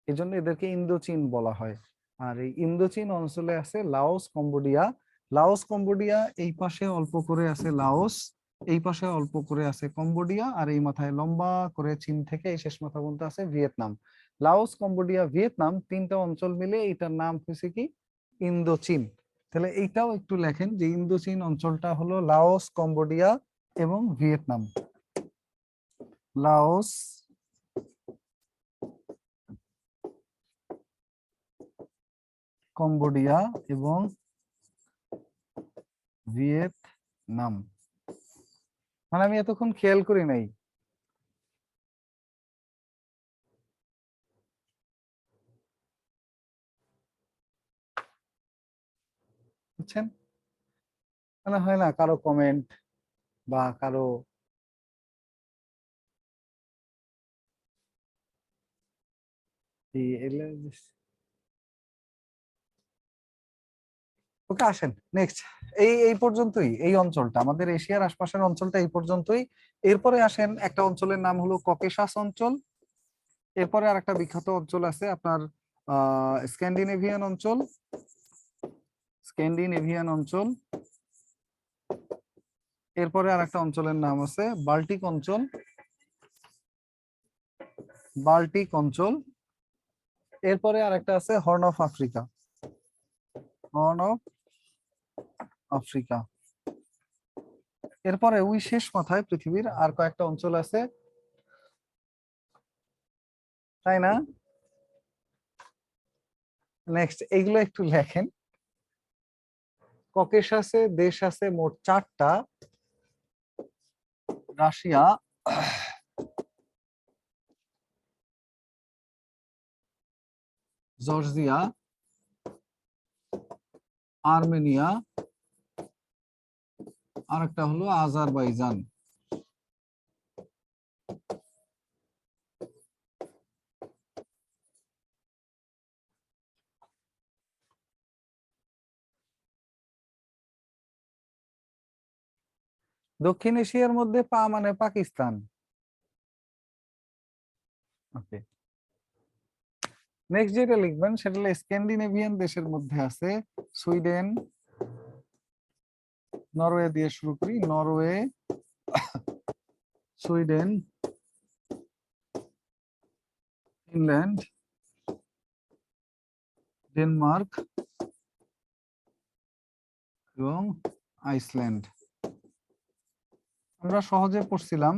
এই জন্য এদেরকে ইন্দোচীন বলা হয়। আর এই ইন্দোচীন অঞ্চলে আছে লাওস, কম্বোডিয়া। লাওস, কম্বোডিয়া, এই পাশে অল্প করে আছে লাওস, এই পাশে অল্প করে আছে কম্বোডিয়া, আর এই মাথায় লম্বা করে চীন থেকে এই শেষ মাথা পর্যন্ত আছে ভিয়েতনাম। লাওস, কম্বোডিয়া, ভিয়েতনাম 3টা অঞ্চল মিলে এটার নাম হয়েছে কি? ইন্দোচীন। তাহলে এইটাও একটু লেখেন যে ইন্দোচীন অঞ্চলটা হলো লাওস, কম্বোডিয়া এবং ভিয়েতনাম। লাওস, কম্বোডিয়া এবং ভিয়েতনাম। মানে আমি এতক্ষণ খেয়াল করি নাই। বুঝছেন? মানে হয় না কারো কমেন্ট বা কারো ওকে, আসেন নেক্সট। এই পর্যন্তই, এই অঞ্চলটা আমাদের এশিয়ার আশপাশের অঞ্চলটা এই পর্যন্তই। এরপরে আসেন একটা অঞ্চলের নাম হলো ককেশাস অঞ্চল। এরপরে আর একটা বিখ্যাত অঞ্চল আছে আপনার স্ক্যান্ডিনেভিয়ান অঞ্চল। স্ক্যান্ডিনেভিয়ান অঞ্চল। এরপরে আর একটা অঞ্চলের নাম আছে বাল্টিক অঞ্চল। বাল্টিক অঞ্চল। এরপরে আর একটা আছে horn of Africa. Horn of Africa. এরপরে ওই শেষ মাথায় পৃথিবীর আর কয়েকটা অঞ্চল আছে, তাই না? নেক্সট এইগুলো একটু লেখেন। ককেশাসে দেশ আছে মোট 4টা। রাশিয়া, জর্জিয়া, আর্মেনিয়া, আর একটা হলো আজারবাইজান। দক্ষিণ এশিয়ার মধ্যে পা মানে পাকিস্তান। ওকে, নেক্সট যেটা লিখবেন সেটা হলো স্ক্যান্ডিনেভিয়ান দেশের মধ্যে আছে সুইডেন, নরওয়ে দিয়ে শুরু করি। নরওয়ে, সুইডেন, ফিনল্যান্ড, ডেনমার্ক এবং আইসল্যান্ড। আমরা সহজে পড়ছিলাম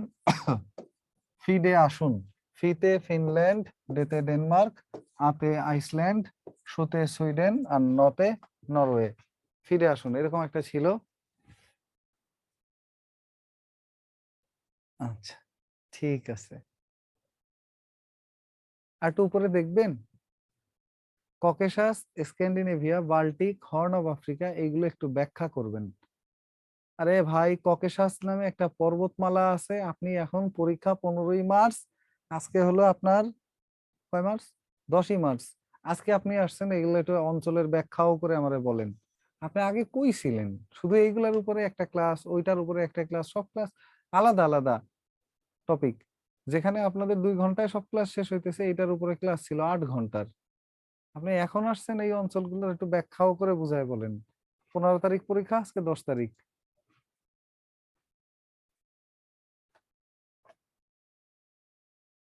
ফিডে আসুন। ফিতে ফিনল্যান্ড, ডেতে ডেনমার্ক, আতে আইসল্যান্ড, সুতে সুইডেন আর নতে নরওয়ে। ফিডে আসুন এরকম একটা ছিল। আচ্ছা, ঠিক আছে। আর একটু উপরে দেখবেন Caucasus, Scandinavia, Baltic, horn of Africa, এইগুলো একটু ব্যাখ্যা করবেন। আরে ভাই, ককেশাস নামে একটা পর্বতমালা আছে। আপনি এখন পরীক্ষা 15ই মার্চ, আজকে হলো আপনার কয় মার্চ? 10ই মার্চ। আজকে আপনি আসছেন এগুলো একটু অঞ্চলের ব্যাখ্যাও করে আমারে বলেন। আপনি আগে কই ছিলেন? শুধু এইগুলোর উপরে একটা ক্লাস, ওইটার উপরে একটা ক্লাস, সব ক্লাস আলাদা আলাদা টপিক। যেখানে আপনাদের 2 ঘন্টায় সব ক্লাস শেষ হইতেছে, এটার উপরে ক্লাস ছিল 8 ঘন্টার। আপনি এখন আসছেন এই অঞ্চলগুলোর একটু ব্যাখ্যাও করে বুঝায় বলেন। 15 তারিখ পরীক্ষা, আজকে 10 তারিখ।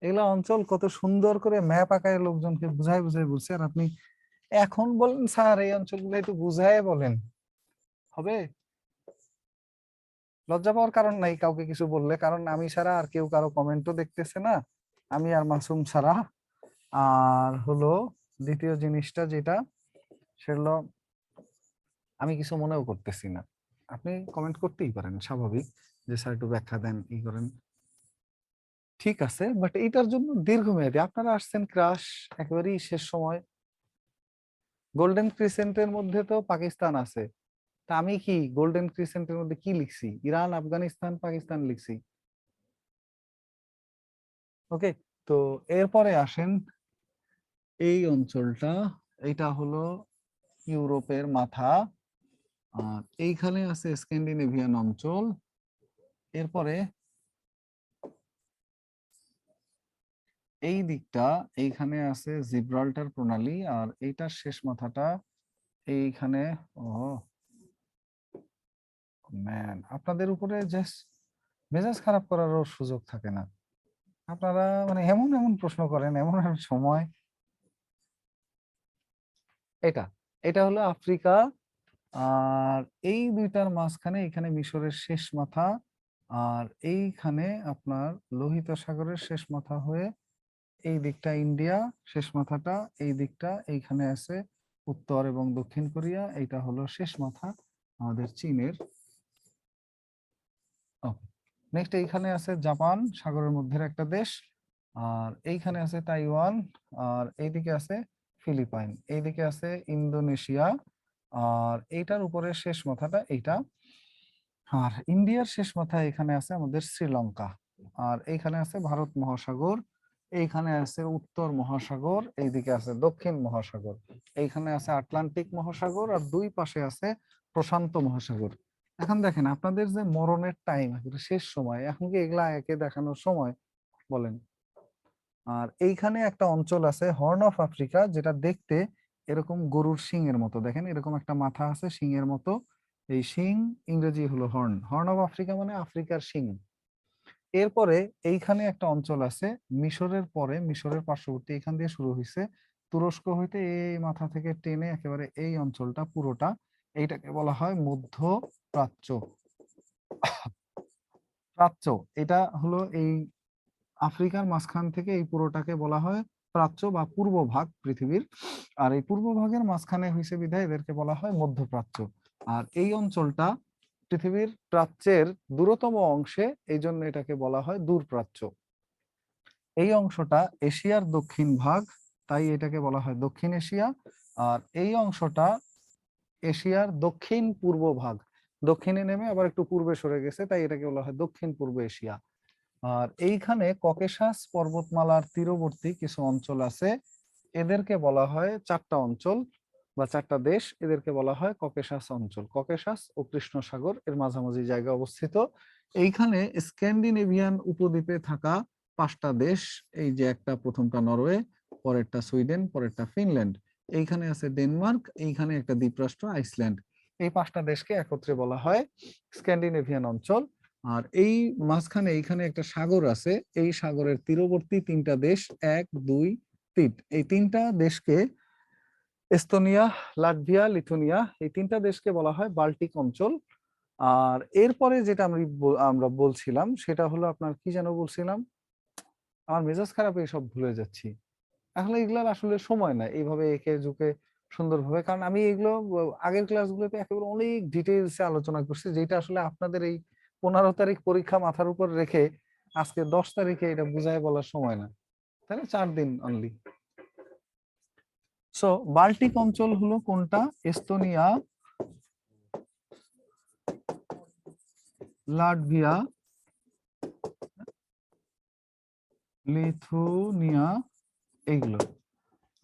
এগুলা অঞ্চল কত সুন্দর করে ম্যাপ আকারে লোকজনকে বুঝায় বুঝায় বলছে, আর আপনি এখন বলেন স্যার এই অঞ্চলগুলো একটু বুঝায় বলেন। হবে? লজ্জা পাওয়ার কারণ নাই কাউকে কিছু বললে, কারণ আমি ছাড়া আর কেউ কারো কমেন্টও দেখতেছে না, আমি আর মাসুম ছাড়া। আর হলো দ্বিতীয় জিনিসটা যেটা, সেগুলো আমি কিছু মনেও করতেছি না। আপনি কমেন্ট করতেই পারেন, স্বাভাবিক, যে স্যার একটু ব্যাখ্যা দেন, ই করেন, ঠিক আছে। বাট এটার জন্য দীর্ঘমেয়াদী আপনারা আসছেন ক্রাশ একেবারেই শেষ সময়। গোল্ডেন ক্রিসেন্টের মধ্যে তো পাকিস্তান আছে, তা আমি কি গোল্ডেন ক্রিসেন্টের মধ্যে কি লিখছি? ইরান, আফগানিস্তান, পাকিস্তান লিখছি। ওকে, তো এরপরে আসেন এই অঞ্চলটা, এটা হলো ইউরোপের মাথা, আর এইখানে আছে স্ক্যান্ডিনেভিয়ান অঞ্চল। এরপরে এই দিকটা, এইখানে আছে জিব্রাল্টার প্রণালী, আর এইটার শেষ মাথাটা এইখানে। ও ম্যান, আপনাদের উপরে জাস্ট মেজাজ খারাপ করারও সুযোগ থাকে না। আপনারা মানে এমন এমন প্রশ্ন করেন এমন এমন সময়। এটা এটা হলো আফ্রিকা, আর এই দুইটার মাঝখানে এখানে মিশরের শেষ মাথা, আর এইখানে আপনার লোহিত সাগরের শেষ মাথা হয়ে এই দিকটা ইন্ডিয়া, শেষ মাথাটা এই দিকটা, এইখানে আছে উত্তর এবং দক্ষিণ কোরিয়া, এইটা হলো শেষ মাথা আমাদের চীনের। নেক্সট এইখানে আছে জাপান, সাগরের মধ্যের একটা দেশ, আর এইখানে আছে তাইওয়ান, আর এইদিকে আছে ফিলিপাইন, এইদিকে আছে ইন্দোনেশিয়া, আর এইটার উপরে শেষ মাথাটা এইটা। আর ইন্ডিয়ার শেষ মাথা এখানে আছে আমাদের শ্রীলঙ্কা, আর এইখানে আছে ভারত মহাসাগর, এইখানে আছে উত্তর মহাসাগর, এইদিকে আছে দক্ষিণ মহাসাগর, এইখানে আছে আটলান্টিক মহাসাগর, আর দুই পাশে আছে প্রশান্ত মহাসাগর। এখন দেখেন আপনাদের যে মরণের টাইম, শেষ সময়, এখন কি এগুলা একে দেখানোর সময় বলেন? আর এইখানে একটা অঞ্চল আছে হর্ন অফ আফ্রিকা, যেটা দেখতে এরকম গরুর শিং এর মতো, দেখেন এরকম একটা মাথা আছে শিং এর মতো, এই শিং ইংরেজি হলো হর্ন। হর্ন অফ আফ্রিকা মানে আফ্রিকার শিং। এরপরে এইখানে একটা অঞ্চল আছে মিশরের পরে, মিশরের পার্শ্ববর্তী, এখান দিয়ে শুরু হয়েছে, তুরস্ক হইতে এই মাথা থেকে টেনে একেবারে এই অঞ্চলটা পুরোটা, এইটাকে বলা হয় মধ্য প্রাচ্য। প্রাচ্য এটা হলো এই আফ্রিকার মাঝখান থেকে এই পুরোটাকে বলা হয় প্রাচ্য বা পূর্ব ভাগ পৃথিবীর। আর এই পূর্ব ভাগের মাঝখানে হয়েছে বিধায় এদেরকে বলা হয় মধ্যপ্রাচ্য। আর এই অঞ্চলটা পৃথিবীর প্রাচ্যের দূরতম অংশে, এই জন্য এটাকে বলা হয় দূরপ্রাচ্য। এই অংশটা এশিয়ার দক্ষিণ ভাগ, তাই এটাকে বলা হয় দক্ষিণ এশিয়া। আর এই অংশটা এশিয়ার দক্ষিণ পূর্ব ভাগ, দক্ষিণে নেমে আবার একটু পূর্বে সরে গেছে, তাই এটাকে বলা হয় দক্ষিণ পূর্ব এশিয়া। আর এইখানে ককেশাস পর্বতমালার তীরবর্তী কিছু অঞ্চল আছে, এদেরকে বলা হয় চারটা অঞ্চল বা চারটা দেশ, এদেরকে বলা হয় ককেশাস অঞ্চল। ককেশাস ও কৃষ্ণ সাগর এর মাঝামাঝি জায়গায় অবস্থিত। এইখানে স্ক্যান্ডিনেভিয়ান উপদ্বীপে থাকা পাঁচটা দেশ, এই যে একটা, প্রথমটা নরওয়ে, পরেরটা সুইডেন, পরেরটা ফিনল্যান্ড, এইখানে আছে ডেনমার্ক, এইখানে একটা দ্বীপরাষ্ট্র আইসল্যান্ড। এই পাঁচটা দেশকে একত্রে বলা হয় স্ক্যান্ডিনেভিয়ান অঞ্চল। আর এই মাঝখানে এইখানে একটা সাগর আছে, এই সাগরের তীরবর্তী তিনটা দেশ, 1 2 3, এই তিনটা দেশকে এস্তোনিয়া, লাটভিয়া, লিথুনিয়া, এই তিনটা দেশকে বলা হয় বাল্টিক অঞ্চল। আর এরপরে যেটা আমরা বলছিলাম সেটা হলো আপনার কি যেন বলছিলাম, আমার মেজাজ খারাপ, এই সব ভুলে যাচ্ছি। আসলে এগুলার আসলে সময় না এইভাবে একে ঝুঁকে সুন্দরভাবে, কারণ আমি এগুলো আগের ক্লাসগুলোতে একেবারে অনেক ডিটেইলসে আলোচনা করছি, যেটা আসলে আপনাদের এই 15 তারিখ পরীক্ষা মাথার উপর রেখে আজকে 10 তারিখে এটা বুঝায় বলার সময় না, তাই না? 4 দিন অনলি। সো বাল্টিক অঞ্চল হলো কোনটা? এস্তোনিয়া, লাটভিয়া, লিথুনিয়া, এইগুলো।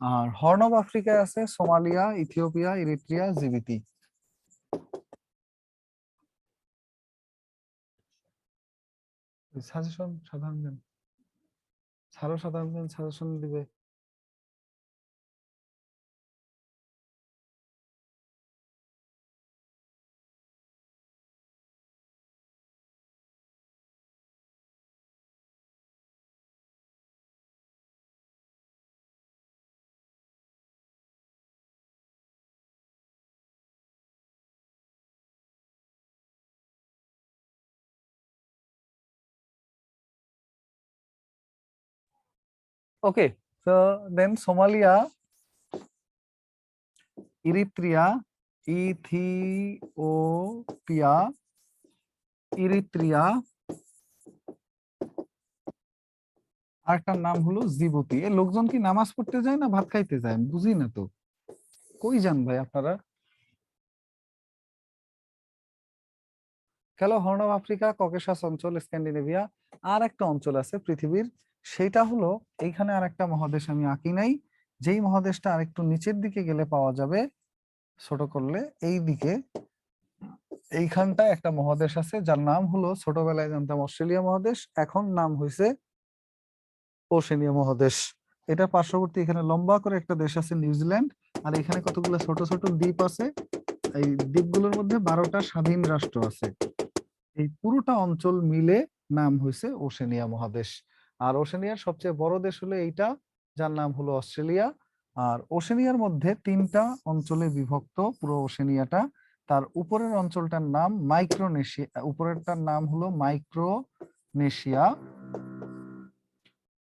আর হর্ন অফ আফ্রিকায় আছে Somalia, Ethiopia, Eritrea, Djibouti. Suggestion সাধারণ জ্ঞান, ছাড়ো সাধারণ জ্ঞান সাজেশন দিবে। ওকে, তো দেন সোমালিয়া, ইরিত্রিয়া, ইথিওপিয়া, ইরিত্রিয়া, আরেকটার নাম হলো জিবুতি। এই লোকজন কি নামাজ পড়তে যায় না ভাত খাইতে যায়? আমি বুঝি না তো, কই যান ভাই আপনারা? গেল হর্ন অফ আফ্রিকা, ককেশাস অঞ্চল, স্ক্যান্ডিনেভিয়া। আর একটা অঞ্চল আছে পৃথিবীর, সেটা হলো এইখানে আর একটা মহাদেশ আমি আঁকি নাই, যেই মহাদেশটা আরেকটু নিচের দিকে গেলে পাওয়া যাবে, ছোট করলে এই দিকে, এইখানটায় একটা মহাদেশ আছে যার নাম হলো, ছোটবেলায় জানতাম অস্ট্রেলিয়া মহাদেশ, এখন নাম হয়েছে ওশেনিয়া মহাদেশ। এটা পার্শ্ববর্তী এখানে লম্বা করে একটা দেশ আছে নিউজিল্যান্ড, আর এখানে কতগুলো ছোট ছোট দ্বীপ আছে, এই দ্বীপগুলোর মধ্যে 12টা স্বাধীন রাষ্ট্র আছে। এই পুরোটা অঞ্চল মিলে নাম হয়েছে ওশেনিয়া মহাদেশ। আর ওশেনিয়ার সবচেয়ে বড় দেশ হলো এইটা, যার নাম হলো অস্ট্রেলিয়া। আর ওশেনিয়ার মধ্যে 3টা অঞ্চলে বিভক্ত পুরো ওশেনিয়াটা। তার উপরের অঞ্চলটার নাম মাইক্রোনেশিয়া, উপরেরটার নাম হলো মাইক্রোনেশিয়া।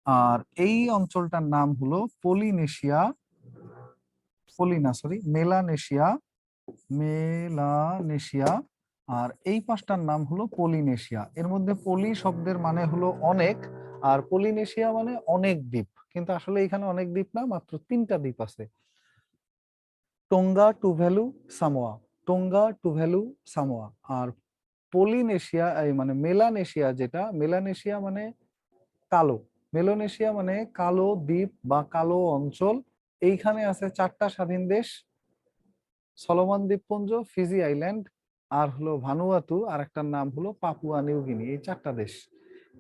আর এই অঞ্চলটার নাম হলো পলিনেশিয়া, মেলানেশিয়া, মেলানেশিয়া। আর এই পাঁচটার নাম হলো পলিনেশিয়া। এর মধ্যে পলি শব্দের মানে হলো অনেক, আর পলিনেশিয়া মানে অনেক দ্বীপ, কিন্তু আসলে এখানে অনেক দ্বীপ না, মাত্র 3টা দ্বীপ আছে, Tonga, Tuvalu, Samoa. Tonga, Tuvalu, Samoa. আর পলিনেশিয়া এই মানে মেলানেশিয়া, যেটা মেলানেশিয়া মানে কালো, মেলোনেশিয়া মানে কালো দ্বীপ বা কালো অঞ্চল। এইখানে আছে 4টা স্বাধীন দেশ, সলোমন দ্বীপপুঞ্জ, ফিজি আইল্যান্ড, আর হলো ভানুয়াতু, আর একটার নাম হলো পাপুয়া নিউগিনি। এই 4টা দেশ।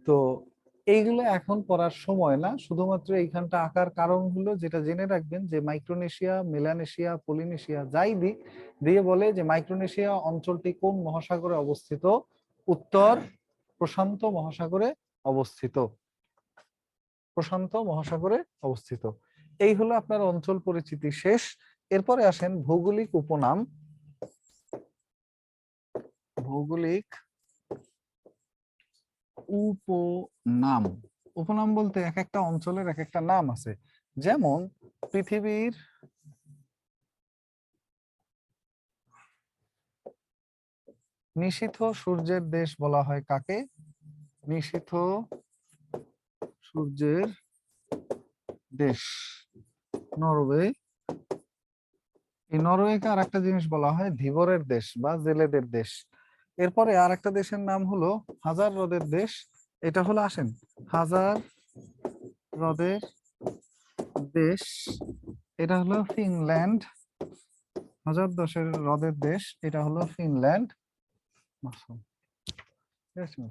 তো এইগুলো এখন পড়ার সময় না, শুধুমাত্র এইখানটা আঁকার কারণ হলো যেটা জেনে রাখবেন যে মাইক্রোনেশিয়া, মেলানেশিয়া, পলিনেশিয়া যাই দিয়ে বলে যে মাইক্রোনেশিয়া অঞ্চলটি কোন মহাসাগরে অবস্থিত, উত্তর প্রশান্ত মহাসাগরে অবস্থিত, প্রশান্ত মহাসাগরে অবস্থিত। এই হলো আপনার অঞ্চল পরিচিতি শেষ। এরপরে আসেন ভৌগোলিক উপনাম। ভৌগোলিক উপনাম, উপনাম বলতে এক একটা অঞ্চলের এক একটা নাম আছে। যেমন পৃথিবীর নিশীথ সূর্যের দেশ বলা হয় কাকে? নিশীথ সূর্যের দেশ নরওয়ে। এই নরওয়েকে আর একটা জিনিস বলা হয় ধীবরের দেশ বা জেলেদের দেশ। এরপরে আর একটা দেশের নাম হলো হাজার হ্রদের দেশ। এটা হলো, আসেন, হাজার হ্রদের দেশ, এটা হলো ফিনল্যান্ড। হাজার হ্রদের দেশ, এটা হলো ফিনল্যান্ড। ঠিক আছে?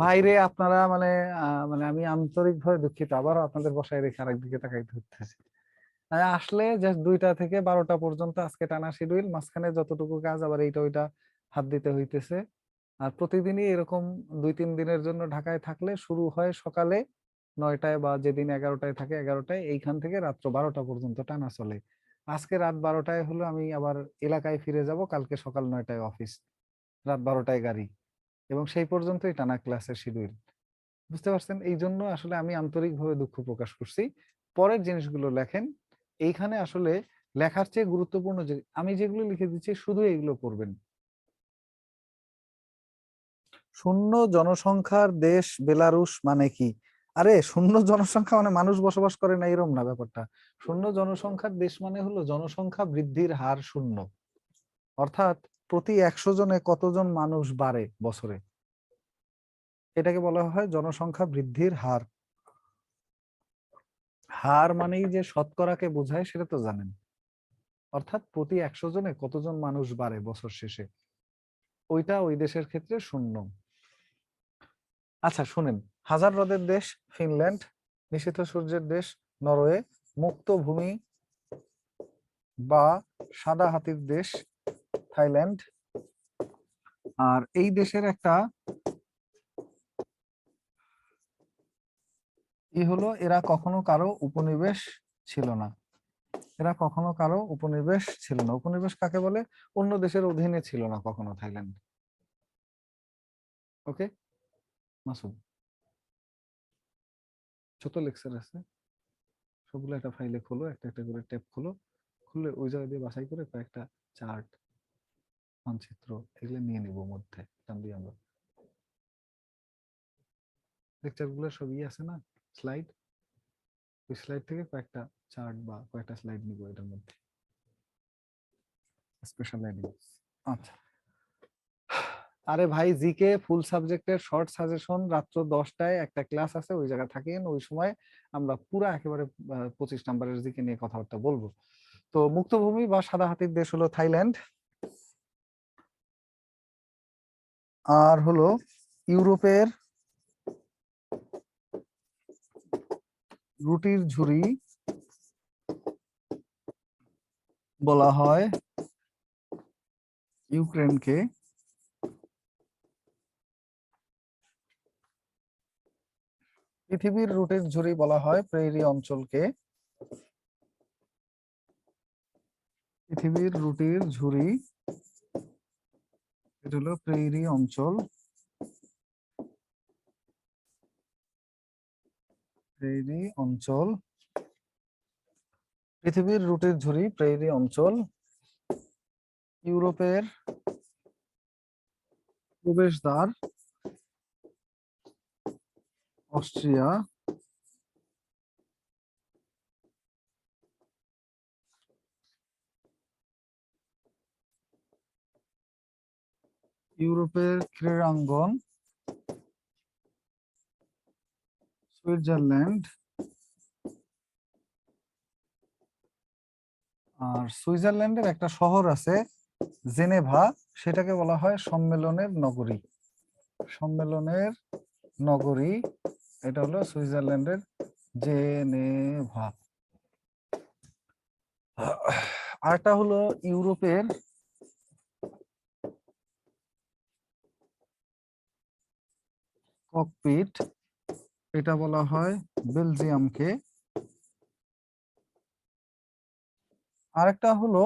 বাইরে আপনারা মানে মানে আমি আন্তরিকভাবে দুঃখিত, আবারও আপনাদের বসায় রেখে আরেকদিকে তাকাইতে হচ্ছে। আসলে জাস্ট 2টা থেকে 12টা পর্যন্ত আজকে টানা শিডিউল, মাঝখানে যতটুকু কাজ আবার এইটা ওইটা হাত দিতে হইতেছে। আর প্রতিদিনই এরকম 2-3 দিনের জন্য ঢাকায় থাকলে শুরু হয় সকালে 9টায়, বা যেদিন 11টায় থাকে 11টায়, এইখান থেকে রাত্র 12টা পর্যন্ত টানা চলে। আজকে রাত 12টায় হলো আমি আবার এলাকায় ফিরে যাব, কালকে সকাল 9টায় অফিস, রাত 12টায় গাড়ি, এবং সেই পর্যন্তই টানা ক্লাসের শিডিউল। বুঝতে পারছেন? এই জন্য আসলে আমি আন্তরিকভাবে দুঃখ প্রকাশ করছি। পরের জিনিসগুলো লেখেন। এইখানে আসলে লেখার চেয়ে গুরুত্বপূর্ণ যে আমি যেগুলো লিখে দিচ্ছি শুধু এগুলো পড়বেন। শূন্য জনসংখ্যার দেশ বেলারুশ মানে কি? আরে শূন্য জনসংখ্যা মানে মানুষ বসবাস করে না এরকম না ব্যাপারটা। শূন্য জনসংখ্যার দেশ মানে হলো জনসংখ্যা বৃদ্ধির হার শূন্য, অর্থাৎ প্রতি 100 জনে কতজন মানুষ বাড়ে বছরে, এটাকে বলা হয় জনসংখ্যা বৃদ্ধির হার। হার মানেই যে শতকরাকে বোঝায় সেটা তো জানেন, অর্থাৎ প্রতি 100 জনে কতজন মানুষ বাড়ে বছর শেষে, ওইটা ওই দেশের ক্ষেত্রে 0। আচ্ছা শুনেন, হাজার হ্রদের দেশ ফিনল্যান্ড, নিশীথ সূর্যের দেশ নরওয়ে, মুক্ত ভূমি বা সাদা হাতির দেশ থাইল্যান্ড। আর এই দেশের একটা হলো, এরা কখনো কারো উপনিবেশ ছিল না। এরা কখনো কারো উপনিবেশ ছিল না। উপনিবেশ কাকে বলে? অন্য দেশের অধীনে ছিল না কখনো থাইল্যান্ড। ওকে মাসুদ, ছোট লেকচার আছে, সবগুলো একটা ফাইলে খোলো, একটা একটা করে ট্যাব খোলো, খুলে ওই জায়গা দিয়ে বাছাই করে কয়েকটা চার্ট, মানচিত্র এগুলো নিয়ে নিব মধ্যে টানবি আমরা। লেকচার গুলো সবই আছে না স্লাইড, ওই স্লাইড থেকে কয়েকটা চার্ট বা কয়েকটা স্লাইড নিব এটার মধ্যে, স্পেশাল আইডিয়া। আচ্ছা, আরে ভাই জিকে ফুল সাবজেক্টের শর্ট সাজেশন রাত্র 10টায় একটা ক্লাস আছে, ওই জায়গা থাকেন, ওই সময় আমরা পুরা একেবারে 25 নাম্বারের জিকে নিয়ে কথাবার্তা বলবো। তো মুক্তভূমি বা সাদা হাতির দেশ হলো থাইল্যান্ড। আর হলো ইউরোপের রুটির ঝুড়ি বলা হয় ইউক্রেনকে। পৃথিবীর রুটির ঝুড়ি বলা হয় প্রেরি অঞ্চলকে। পৃথিবীর রুটির ঝুড়ি এটা হলো প্রেরি অঞ্চল। প্রেরি অঞ্চল, পৃথিবীর রুটির ঝুড়ি প্রেরি অঞ্চল। ইউরোপের প্রবেশদ্বার অস্ট্রিয়া। ইউরোপের ক্রীড়াঙ্গন সুইজারল্যান্ড। আর সুইজারল্যান্ডের একটা শহর আছে জেনেভা, সেটাকে বলা হয় সম্মেলনের নগরী। সম্মেলনের নগরী এটা হলো সুইজারল্যান্ডের জেনেভা। আরটা হলো ইউরোপের ককপিট, এটা বলা হয় বেলজিয়ামকে। আরেকটা হলো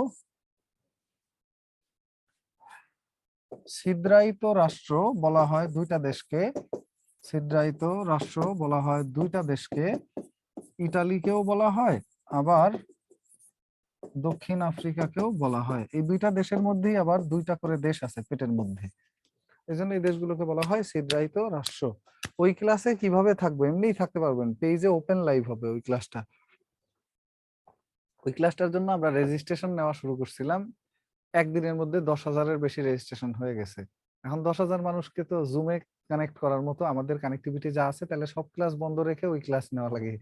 ছিদ্রায়িত রাষ্ট্র বলা হয় দুইটা দেশকে। ছিদ্রায়িত রাষ্ট্র বলা হয় দুইটা দেশকে, ইটালিকেও বলা হয় আবার দক্ষিণ আফ্রিকাকেও বলা হয়। এই দুইটা দেশের মধ্যেই আবার দুইটা করে দেশ আছে পেটের মধ্যে, এই জন্য এই দেশগুলোকে বলা হয় ছিদ্রায়িত রাষ্ট্র। ওই ক্লাসে কিভাবে থাকবো? এমনিই থাকতে পারবেন, পেজে ওপেন লাইভ হবে ওই ক্লাসটা। ওই ক্লাসটার জন্য আমরা রেজিস্ট্রেশন নেওয়া শুরু করছিলাম, একদিনের মধ্যে 10,000-এর বেশি রেজিস্ট্রেশন হয়ে গেছে। এখন 10,000 মানুষকে তো জুমে কানেক্ট করার মতো আমাদের কানেক্টিভিটি যা আছে, তাহলে সব ক্লাস বন্ধ রেখে ওই ক্লাস নেওয়া লাগে।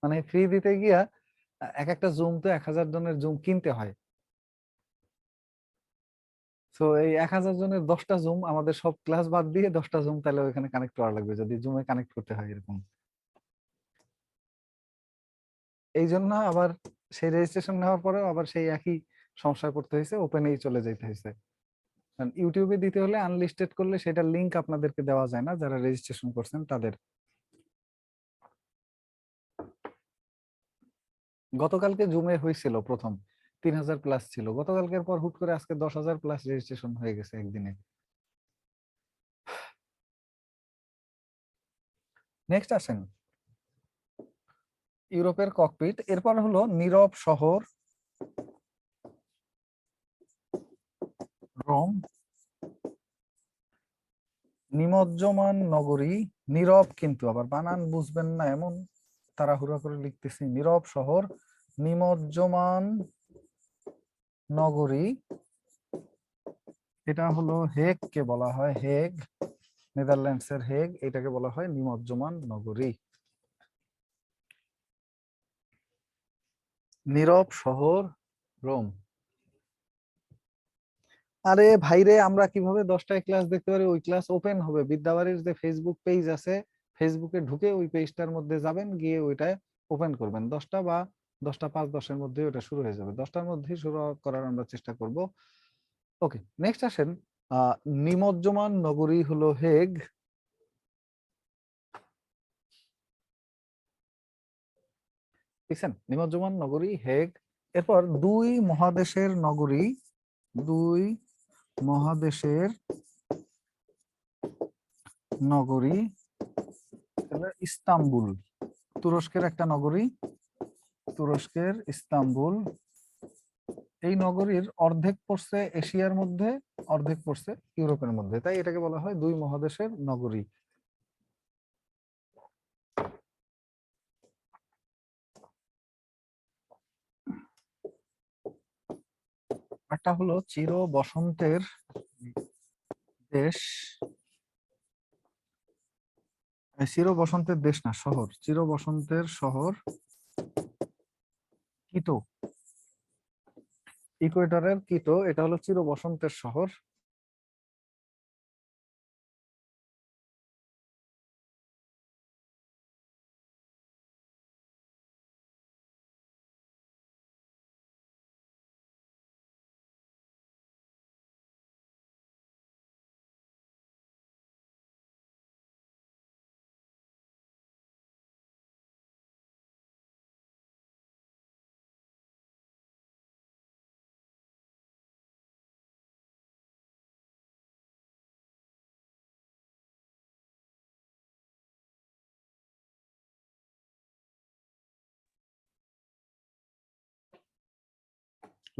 মানে ফ্রি দিতে গিয়া এক একটা জুম তো 1,000 জনের জুম কিনতে হয়। তো এই 1,000 জনের 10টা জুম, আমাদের সব ক্লাস বাদ দিয়ে 10টা জুম তাহলে ওইখানে কানেক্ট করা লাগবে যদি জুমে কানেক্ট করতে হয় এরকম। এই জন্য আবার সেই রেজিস্ট্রেশন নেওয়ার পরেও আবার সেই একই সমস্যায় পড়তে হয়েছে, ওপেনেই চলে যেতে হয়েছে। কারণ ইউটিউবে দিতে হলে আনলিস্টেড করলে সেটা লিংক আপনাদেরকে দেওয়া যায় না যারা রেজিস্ট্রেশন করছেন তাদের। গতকালকে জুমে হয়েছিল প্রথম 3,000 প্লাস ছিল, গতকালকের পর হুট করে আজকে 10,000 প্লাস রেজিস্ট্রেশন হয়ে গেছে একদিনে। নেক্সট আসেন ইউরোপের ককপিট, এরপর হলো নীরব শহর রোম। নিমজ্জমান নগরী, নীরব কিন্তু আবার বানান বুঝবেন না এমন তাড়াহুড়া করে লিখতেছি। নীরব শহর, নিমজ্জমান নগরী এটা হলো হেগ কে বলা হয়, হেগ নেদারল্যান্ডসের হেগ, এটাকে বলা হয় নিমজ্জমান নগরী। নীরব শহর রোম। আরে ভাইরে, আমরা কিভাবে 10টায় ক্লাস দেখতে পারি? ওই ক্লাস ওপেন হবে, বিদ্যাবাড়ির যে ফেসবুক পেজ আছে, ফেসবুকে ঢুকে ওই পেজটার মধ্যে যাবেন, গিয়ে ওইটায় ওপেন করবেন। 10টা বা 10টা 5-10-এর মধ্যে ওটা শুরু হয়ে যাবে। 10টার মধ্যে শুরু করার আমরা চেষ্টা করব। ওকে, নেক্সট আসেন। নিমজ্জমান নগরী হলো হেগ। দেখছেন, নিমজ্জমান নগরী হেগ। এরপর দুই মহাদেশের নগরী, দুই মহাদেশের নগরী হলো ইস্তাম্বুল। তুরস্কের একটা নগরী, তুরস্কের ইস্তাম্বুল। এই নগরীর অর্ধেক পড়ছে এশিয়ার মধ্যে, অর্ধেক পড়ছে ইউরোপের মধ্যে, তাই এটাকে বলা হয় দুই মহাদেশের নগরী। একটা হলো চির বসন্তের দেশ, চির বসন্তের দেশ না, শহর, চির বসন্তের শহর কিটো। ইকুয়েটরের কিটো, এটা হলো চির বসন্তের শহর।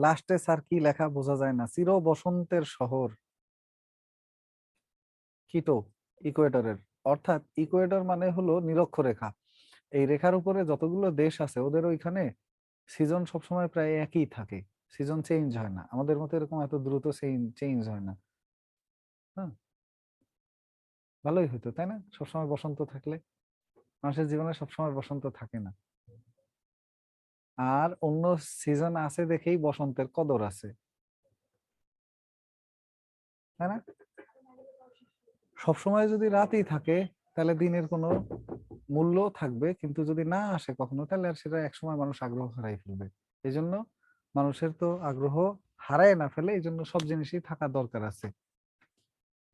লাস্টে স্যার কি লেখা বোঝা যায় না। চির বসন্তের শহর কিটো, ইকুয়েটরের। অর্থাৎ ইকুয়েটর মানে হলো নিরক্ষরেখা। এই রেখার উপরে যতগুলো দেশ আছে ওদের ওইখানে সিজন সবসময় প্রায় একই থাকে, সিজন চেঞ্জ হয় না। আমাদের মতো এরকম এত দ্রুত চেঞ্জ হয় না। হ্যাঁ, ভালোই হতো তাই না সবসময় বসন্ত থাকলে? মানুষের জীবনে সবসময় বসন্ত থাকে না। আর অন্য সিজন আছে দেখেই বসন্তের কদর আছে, তাই না? সবসময় যদি রাতই থাকে তাহলে দিনের কোনো মূল্য থাকবে, কিন্তু যদি না আসে কখনো তাহলে আর সেটা একসময় মানুষ আগ্রহ হারাই ফেলবে। এই জন্য মানুষের তো আগ্রহ হারায় না ফেলে, এই জন্য সব জিনিসই থাকা দরকার আছে।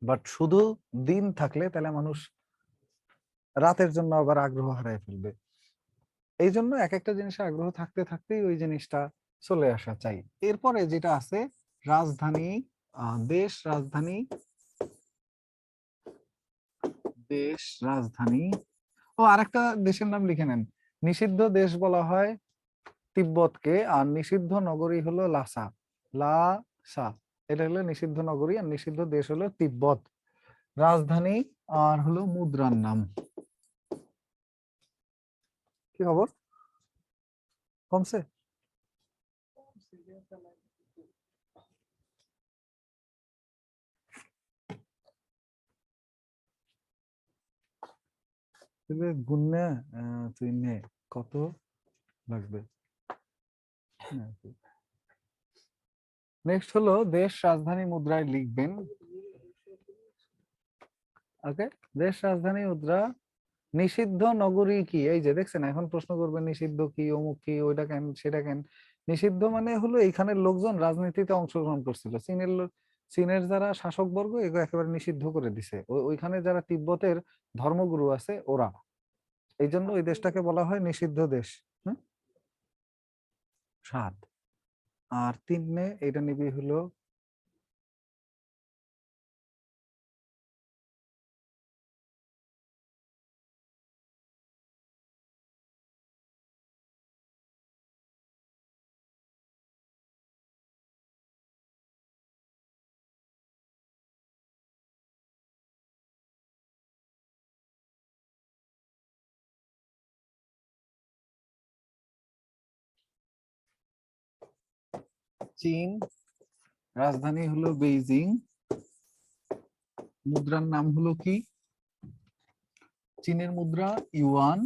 বাট শুধু দিন থাকলে তাহলে মানুষ রাতের জন্য আবার আগ্রহ হারায় ফেলবে। এই জন্য এক একটা জিনিসে আগ্রহ থাকতে থাকতেই ওই জিনিসটা চলে আসা চাই। এরপরে যেটা আছে রাজধানী, দেশ রাজধানী, দেশ রাজধানী। ও আরেকটা দেশের নাম লিখে নেন। নিষিদ্ধ দেশ বলা হয় তিব্বতকে, আর নিষিদ্ধ নগরী হলো লাসা, লাসা। এটা হলো নিষিদ্ধ নগরী, আর নিষিদ্ধ দেশ হলো তিব্বত। রাজধানী আর হলো মুদ্রার নাম। কি খবর, কমছে? গুণে তুই নে কত লাগবে। নেক্সট হলো দেশ রাজধানী মুদ্রায় লিখবেন। ওকে, দেশ রাজধানী মুদ্রা। নিষিদ্ধ নগরী কি? এই যে দেখছেন, এখন প্রশ্ন করবেন নিষিদ্ধ কি, অমুক কি, ওইটা কেন সেটা কেন। নিষিদ্ধ মানে হলো এইখানের লোকজন রাজনীতিতে অংশগ্রহণ করছিল, চীনের যারা শাসক বর্গ এগুলো একেবারে নিষিদ্ধ করে দিছে। ওইখানে যারা তিব্বতের ধর্মগুরু আছে ওরা, এই জন্য ওই দেশটাকে বলা হয় নিষিদ্ধ দেশ। হুম, 7 আর 3 এটা নিবি হলো চীন, রাজধানী হলো বেইজিং, মুদ্রার নাম হলো কি? চীনের মুদ্রা ইউয়ান,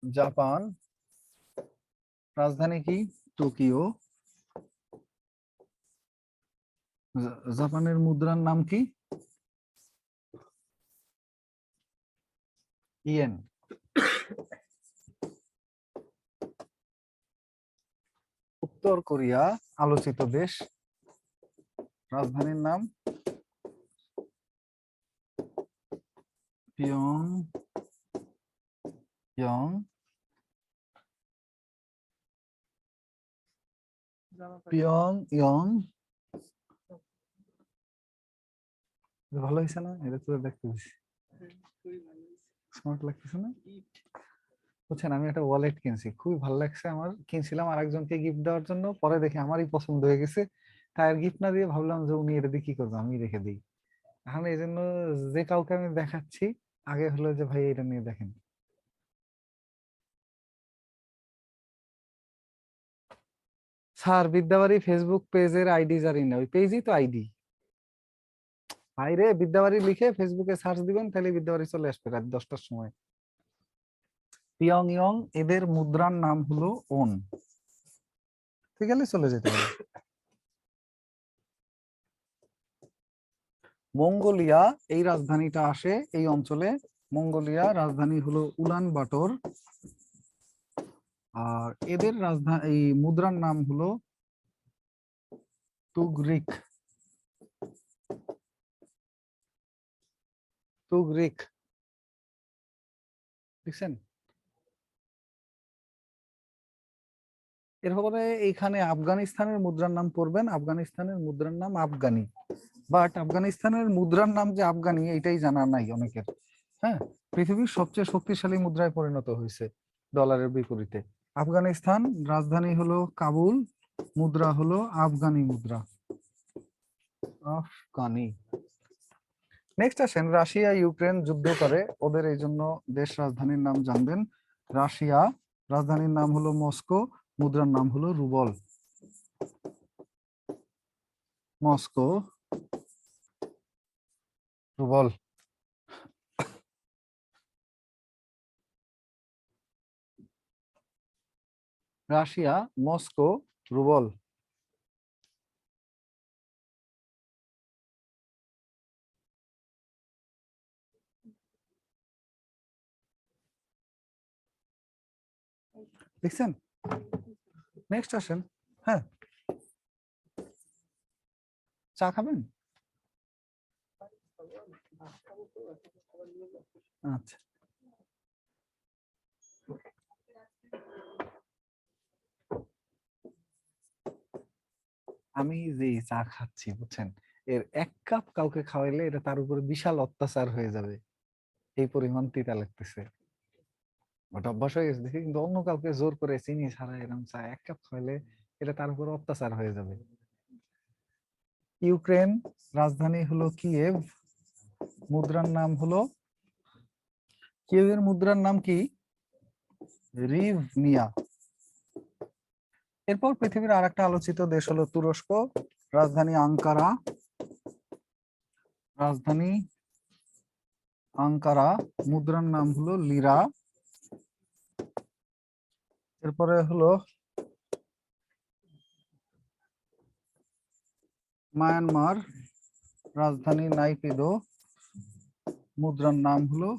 জাপান, রাজধানী কি? টোকিও। জাপানের মুদ্রার নাম কি? ইয়েন। উত্তর কোরিয়া, আলোচিত দেশ, রাজধানীর নাম পিয়ং ইয়ং। পিয়ং ইয়ং। ভালো হয়েছে না? এটা তো দেখতে বেশি স্মার্ট লাগতেছে না? বুঝছেন, আমি একটা ওয়ালেট কিনছি, খুবই ভালো লাগছে আমার। কিনছিলাম আরেকজনকে গিফট দেওয়ার জন্য, পরে দেখি আমারই পছন্দ হয়ে গেছে। তাই আর গিফট না দিয়ে ভাবলাম যে উনি এটা দিয়ে কি করবো, আমি রেখে দিই। এখন এই জন্য যে কাউকে আমি দেখাচ্ছি, আগে হলো যে ভাই এটা নিয়ে দেখেন। স্যার, বিদ্যাবাড়ি ফেসবুক পেজের আইডি জানি না, ওই পেজই তো আইডি। ভাইরে, বিদ্যাবাড়ি লিখে ফেসবুকে সার্চ দিবেন, তাহলে বিদ্যাবাড়ি চলে আসবে রাত 10টার সময়। পিয়ং ইয়ং, এদের মুদ্রার নাম হলো ওন। ঠিক আছে, চলে যেতে হবে। মঙ্গোলিয়া, এই রাজধানীটা আসে এই অঞ্চলে। মঙ্গোলিয়া, রাজধানী হলো উলান বাটর। আর এদের রাজধানী, এই মুদ্রার নাম হলো তুগরিক। তুগরিক, দেখছেন? এরপরে এইখানে আফগানিস্তানের মুদ্রার নাম পড়বেন। আফগানিস্তানের মুদ্রার নাম আফগানি। বাট আফগানিস্তানের মুদ্রার নাম যে আফগানি, এটাই জানা নাই অনেকের। হ্যাঁ, পৃথিবীর সবচেয়ে শক্তিশালী মুদ্রায় পরিণত হয়েছে ডলারের বিপরীতে। আফগানিস্তান, রাজধানী হলো কাবুল, মুদ্রা হলো আফগানি মুদ্রা। আফগানি। নেক্সট আসেন, রাশিয়া ইউক্রেন যুদ্ধ করে, ওদের এই জন্য দেশ রাজধানীর নাম জানবেন। রাশিয়া, রাজধানীর নাম হলো মস্কো, মুদ্রার নাম হলো rouble. Moscow, rouble. Russia, Moscow, rouble. দেখছেন? নেক্সট আসেন। হ্যাঁ, চা খাবেন? আচ্ছা, আমি যে চা খাচ্ছি, বুঝছেন, এর 1 কাপ কাউকে খাওয়াইলে এটা তার উপরে বিশাল অত্যাচার হয়ে যাবে, এই পরিমাণ তিতা লাগতেছে। ওটা অভ্যাস হয়ে গেছে দেখি, কিন্তু অন্য কাউকে জোর করে চিনি ছাড়া এরকম চা 1 কাপ খাওয়াইলে এটা তার উপর অত্যাচার হয়ে যাবে। ইউক্রেন, রাজধানী হলো কিয়েভ, মুদ্রার নাম হলো, কিয়েভের মুদ্রার নাম কি? রিভনিয়া। এরপর পৃথিবীর আরেকটা আলোচিত দেশ হলো তুরস্ক, রাজধানী আঙ্কারা। রাজধানী আঙ্কারা, মুদ্রার নাম হলো লিরা। এরপরে হলো মায়ানমার, রাজধানী নাইপিদো, মুদ্রার নাম হলো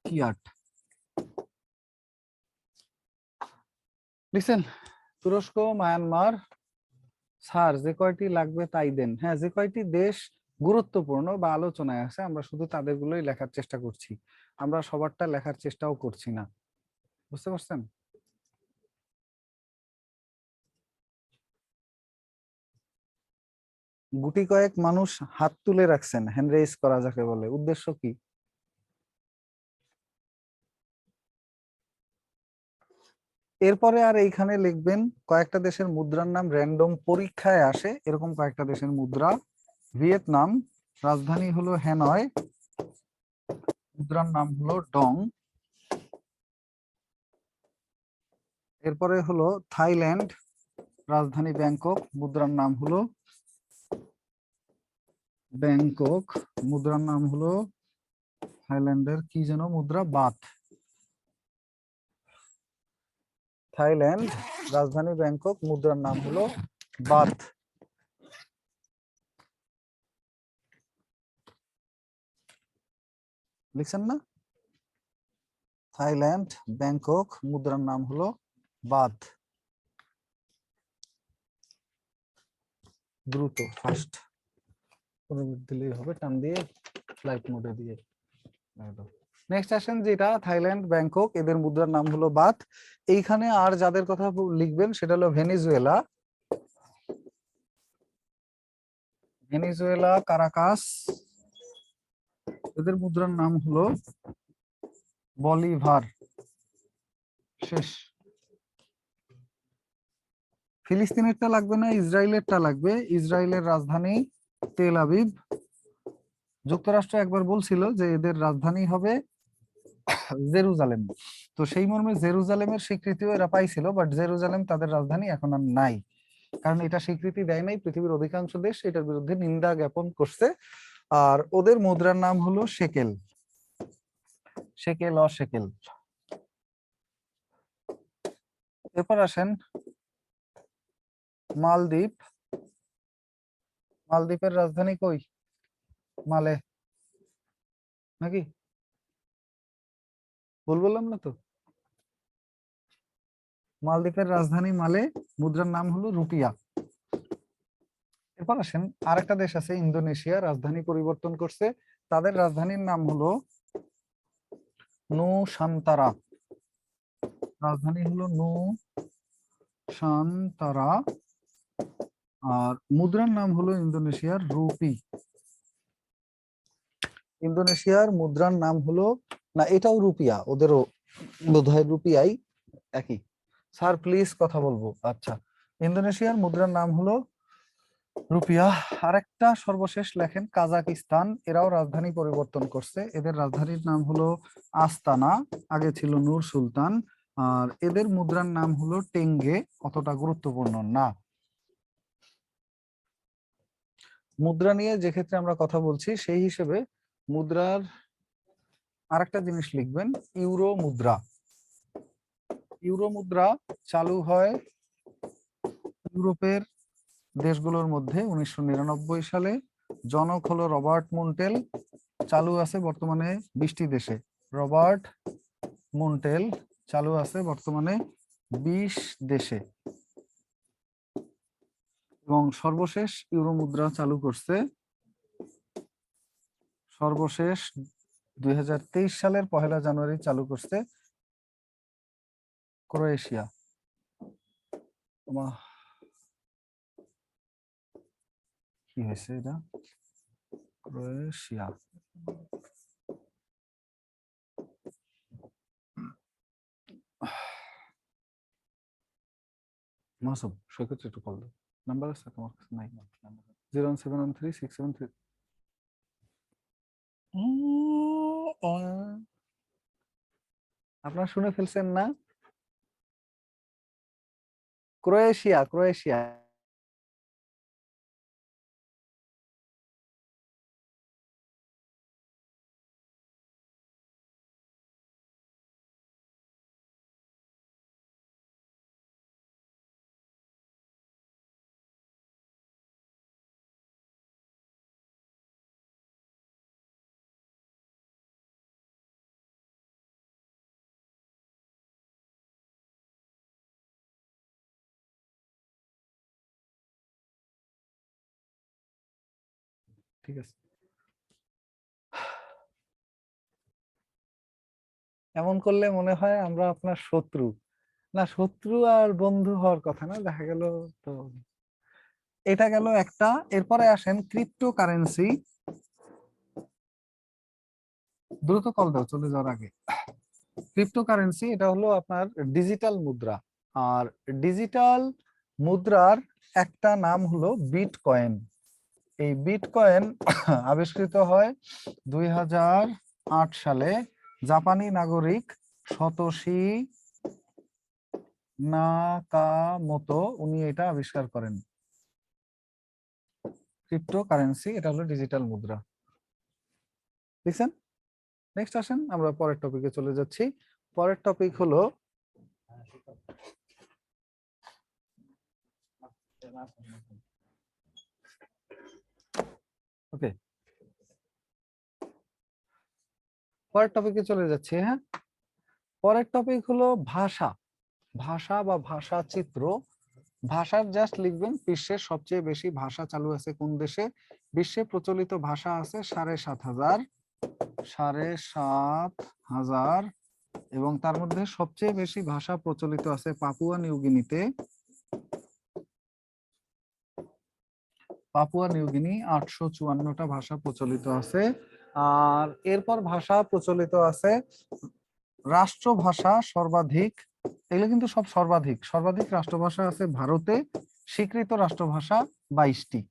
কিয়াট। লিসেন, তুরস্ক, মায়ানমার। স্যার, যে কয়টি লাগবে তাই দেন। হ্যাঁ, যে কয়টি দেশ গুরুত্বপূর্ণ বা আলোচনায় আছে, আমরা শুধু তাদের গুলোই লেখার চেষ্টা করছি, আমরা সবারটা লেখার চেষ্টাও করছি না। বুঝতে পারছেন? গুটি কয়েক মানুষ হাত তুলে রাখছেন, হ্যান্ড রেইজ করা যাকে বলে, উদ্দেশ্য কি? এরপরে আর এইখানে লিখবেন কয়েকটা দেশের মুদ্রার নাম র্যান্ডম পরীক্ষায় আসে, এরকম কয়েকটা দেশের মুদ্রা। ভিয়েতনাম, রাজধানী হলো হ্যানয়, মুদ্রার নাম হলো ডং। এরপরে হলো থাইল্যান্ড, রাজধানী ব্যাংকক, মুদ্রার নাম হলো ব্যাংকক, মুদ্রার নাম হলো থাইল্যান্ডের কি যেন মুদ্রা, বাথ। থাইল্যান্ড, রাজধানী ব্যাংকক, মুদ্রার নাম হলো বাথ। লিখছেন না? থাইল্যান্ড, ব্যাংকক, মুদ্রার নাম হলো বাথ। দ্রুত ফাস্ট দিলেই হবে, টান দিয়ে ফ্লাইট মোডে দিয়ে। নেক্সট আসেন যেটা থাইল্যান্ড, ব্যাংকক, এদের মুদ্রার নাম হলো বাথ। এইখানে আর যাদের কথা লিখবেন সেটা হলো ভেনিজুয়েলা, ভেনিজুয়েলা, কারাকাস, এদের মুদ্রার নাম হলো বলিভার। শেষ। ফিলিস্তিনেরটা লাগবে না, ইসরায়েলেরটা লাগবে। ইসরায়েলের রাজধানী তেল আবিব। যুক্তরাষ্ট্র একবার বলছিল যে এদের রাজধানী হবে জেরুজালেম, তো সেই মর্মে জেরুজালেমের স্বীকৃতিও এরা পাইছিল, বাট জেরুজালেম তাদের রাজধানী এখন আর নাই, কারণ এটা স্বীকৃতি দেয় নাই। পৃথিবীর অধিকাংশ দেশ এটার বিরুদ্ধে নিন্দা জ্ঞাপন করছে। আর ওদের মুদ্রার নাম হলো শেকেল, শেকেল অশেকেল। এরপর আসেন মালদ্বীপ। মালদ্বীপের রাজধানী কই? মালে নাকি? বললাম না তো? মালদ্বীপের রাজধানী মালে, মুদ্রার নাম হলো রুপিয়া। এরপর আসেন আরেকটা দেশ আছে ইন্দোনেশিয়া, রাজধানী পরিবর্তন করছে, তাদের রাজধানীর নাম হলো নুসান্তারা। রাজধানী হলো নুসান্তারা, আর মুদ্রার নাম হলো ইন্দোনেশিয়ার রুপি। ইন্দোনেশিয়ার মুদ্রার নাম হলো, না এটাও রুপিয়া, ওদেরও বোধহয় রুপিয়াই একই। স্যার প্লিজ কথা বলবো। আচ্ছা, ইন্দোনেশিয়ার মুদ্রার নাম হলো রুপিয়া। আরেকটা সর্বশেষ লেখেন কাজাকিস্তান, এরাও রাজধানী পরিবর্তন করছে, এদের রাজধানীর নাম হলো আস্তানা, আগে ছিল নূর সুলতান, আর এদের মুদ্রার নাম হলো টেঙ্গে। অতটা গুরুত্বপূর্ণ না। মুদ্রা নিয়ে যে ক্ষেত্রে আমরা কথা বলছি সেই হিসেবে মুদ্রার আরেকটা জিনিস লিখবেন, ইউরো মুদ্রা। ইউরো মুদ্রা চালু হয় ইউরোপের দেশগুলোর মধ্যে 1999 সালে। জনক হলো রবার্ট মুন্টেল। চালু আছে বর্তমানে 20টি দেশে। রবার্ট মুন্টেল চালু আছে বর্তমানে 20 দেশে, এবং সর্বশেষ ইউরো মুদ্রা চালু করছে সর্বশেষ 2023 সালের 1 জানুয়ারি চালু করছে ক্রোয়েশিয়া। কি হয়েছে এটা? ক্রোয়েশিয়া। মাসুম সৈকত একটু কল দাও। নাম্বার আছে তোমার কাছে? নাই। 0171367 আপনারা শুনে ফেলছেন না? Croatia, Croatia. ঠিক আছে, এমন করলে মনে হয় আমরা আপনার শত্রু। না, শত্রু আর বন্ধু হওয়ার কথা না, দেখা গেল তো। এটা গেল একটা। এরপরে আসেন ক্রিপ্টো কারেন্সি। দ্রুত কল দাও চলে যাওয়ার আগে। ক্রিপ্টো কারেন্সি এটা হলো আপনার ডিজিটাল মুদ্রা, আর ডিজিটাল মুদ্রার একটা নাম হলো বিটকয়েন। এই বিটকয়েন আবিষ্কৃত হয় 2008 সালে। জাপানি নাগরিক সতোশি নাকামোতো উনি এটা আবিষ্কার করেন। ক্রিপ্টো কারেন্সি এটা হলো ডিজিটাল মুদ্রা। দেখছেন? নেক্সট আসেন আমরা পরের টপিকে চলে যাচ্ছি। পরের টপিক হলো ওকে, পরের টপিকে চলে যাচ্ছি। হ্যাঁ, পরের টপিক হলো ভাষা। ভাষা বা ভাষা চিত্র। ভাষার জাস্ট লিখবেন বিশ্বের সবচেয়ে বেশি ভাষা চালু আছে কোন দেশে। বিশ্বে প্রচলিত ভাষা আছে 7,500 এবং তার মধ্যে সবচেয়ে বেশি ভাষা প্রচলিত আছে পাপুয়া নিউগিনিতে। পাপুয়া নিউগিনি 854টা ভাষা প্রচলিত আছে। আর এরপর ভাষা প্রচলিত আছে রাষ্ট্রভাষা সর্বাধিক, এগুলো কিন্তু সব সর্বাধিক। সর্বাধিক রাষ্ট্রভাষা আছে ভারতে, স্বীকৃত রাষ্ট্রভাষা 22টি।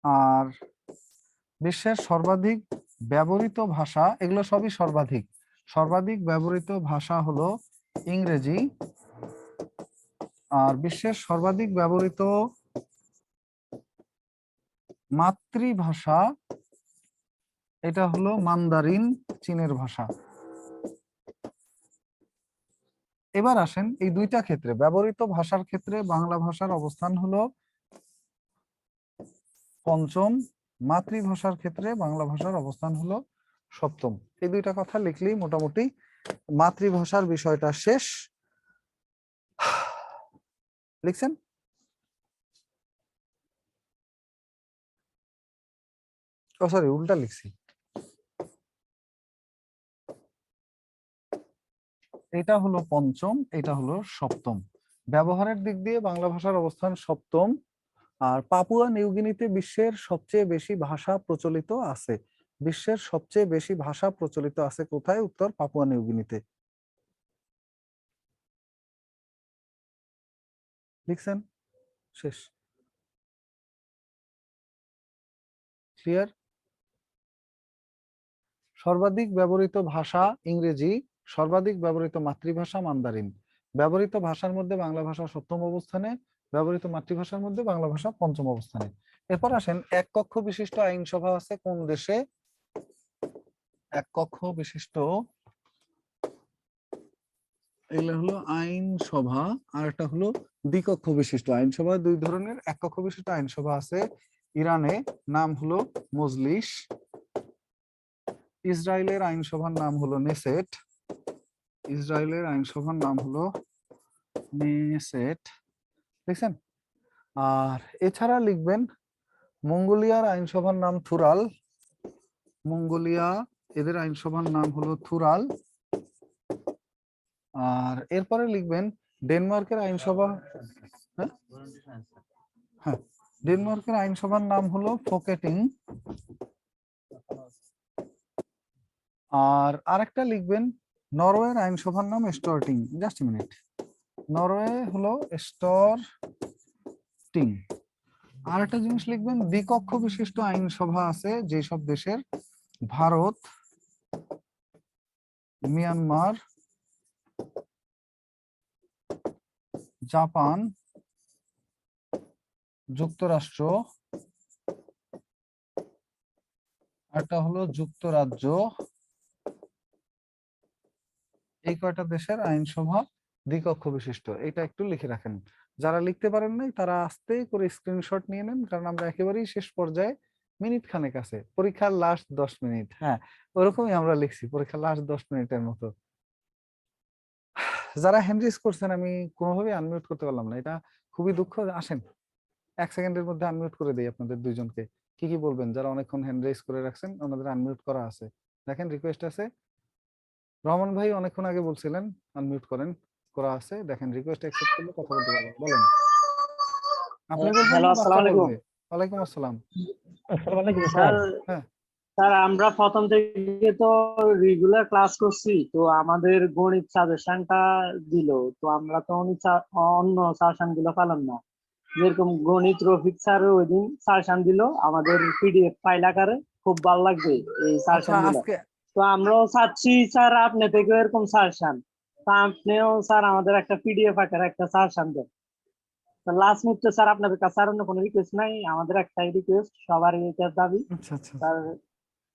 আর বিশ্বের সর্বাধিক ব্যবহৃত ভাষা, এগুলো সবই সর্বাধিক। সর্বাধিক ব্যবহৃত ভাষা হলো ইংরেজি। আর বিশ্বের সর্বাধিক ব্যবহৃত মাতৃভাষা এটা হলো মান্দারিন, চীনের ভাষা। এবার আসেন এই দুইটা ক্ষেত্রে, ব্যবহৃত ভাষার ক্ষেত্রে বাংলা ভাষার অবস্থান হলো পঞ্চম, মাতৃভাষার ক্ষেত্রে বাংলা ভাষার অবস্থান হলো সপ্তম। এই দুইটা কথা লিখলেই মোটামুটি মাতৃভাষার বিষয়টা শেষ। লিখছেন? ও সরি, উল্টা লিখছি। এটা হলো পঞ্চম, এটা হলো সপ্তম। ব্যবহারের দিক দিয়ে বাংলা ভাষার অবস্থান সপ্তম। আর পাপুয়া নিউগিনিতে বিশ্বের সবচেয়ে বেশি ভাষা প্রচলিত আছে। বিশ্বের সবচেয়ে বেশি ভাষা প্রচলিত আছে কোথায়? উত্তর পাপুয়া নিউগিনিতে। লিখছেন? শেষ। ক্লিয়ার? সর্বাধিক ব্যবহৃত ভাষা ইংরেজি, সর্বাধিক ব্যবহৃত মাতৃভাষা মান্দারিন। ব্যবহৃত ভাষার মধ্যে বাংলা ভাষা সপ্তম অবস্থানে, ব্যবহৃত মাতৃভাষার মধ্যে বাংলা ভাষা পঞ্চম অবস্থানে। এরপর আসেন, এক কক্ষ বিশিষ্ট আইনসভা আছে কোন দেশে? এক কক্ষ বিশিষ্ট, এগুলো হলো আইনসভা, আর একটা হলো দ্বিকক্ষ বিশিষ্ট আইনসভা। দুই ধরনের। এক কক্ষ বিশিষ্ট আইনসভা আছে ইরানে, নাম হলো মজলিস। ইসরায়েলের আইনসভার নাম হলো নেসেট। ইসরায়েলের আইনসভার নাম হলো নেসেট। দেখছেন? আর এছাড়া লিখবেন মঙ্গোলিয়ার আইনসভার নাম থুরাল। মঙ্গোলিয়া, এদের আইনসভার নাম হলো থুরাল। আর এরপরে লিখবেন ডেনমার্কের আইনসভা। হ্যাঁ হ্যাঁ, ডেনমার্কের আইনসভার নাম হলো ফোকেটিং। আর আরেকটা লিখবেন নরওয়ের আইনসভার নাম স্টর্টিং। জাস্ট মিনিট, নরওয়ে হলো স্টর্টিং। আর একটা জিনিস লিখবেন দ্বিকক্ষ বিশিষ্ট আইনসভা আছে যেসব দেশের: ভারত, মিয়ানমার, জাপান, যুক্তরাষ্ট্র, একটা হলো যুক্তরাজ্য। এই কয়টা দেশের আইনসভা দ্বিকক্ষ বিশিষ্ট। এটা একটু লিখে রাখেন। যারা লিখতে পারেন নাই তারা আস্তে করে স্ক্রিনশট নিয়ে নেন, কারণ আমরা একেবারেই শেষ পর্যায়ে, মিনিট খানেক আছে, পরীক্ষার লাস্ট 10 মিনিট। হ্যাঁ, ওরকমই আমরা লিখছি, পরীক্ষার লাস্ট 10 মিনিটের মতো। যারা হ্যান্ড রেজ করছেন আমি কোনোভাবেই আনমিউট করতে পারলাম না, এটা খুবই দুঃখ। আসেন 1 সেকেন্ডের মধ্যে আনমিউট করে দেই আপনাদের দুইজনকে। কি কি বলবেন? যারা অনেকক্ষণ হ্যান্ড রেজ করে রাখছেন ওনাদের আনমিউট করা আছে। দেখেন, রিকোয়েস্ট আছে। রহমান ভাই অনেকক্ষণ আগে বলছিলেন আনমিউট করেন, করা আছে। দেখেন, রিকোয়েস্ট অ্যাকসেপ্ট করলে কথা বলতে পারবেন। বলেন, আপনি বলবেন হ্যালো, না আসসালামু বাচ্চা আলাইকুম। বলবে? ওয়ালাইকুম আসসালাম। আসসালামু আলাইকুম স্যার। স্যার। হ্যাঁ, স্যার, আমরা প্রথম থেকে তো রেগুলার ক্লাস করছি, তো আমাদের গণিত সাজেশনটা দিল, তো আমরা তো অন্য সাজেশন গুলো পেলাম না। যেরকম গণিত রফিক স্যার ওই দিন সাজেশন দিল আমাদের পিডিএফ ফাইল আকারে, খুব ভালো লাগবে এই আচ্ছা। সাজেশন গুলো। আজকে তো আমরাও চাচ্ছি স্যার আপনি থেকে এরকম সাজেশন, তা আপনিও স্যার আমাদের একটা পিডিএফ আকারে একটা সাজেশন দেন। লাস্ট মিনিটে স্যার আপনাদের কাছে আর অন্য কোনো রিকোয়েস্ট নাই, আমাদের একটাই রিকোয়েস্ট, সবারই এটা দাবি। আচ্ছা আচ্ছা, স্যার,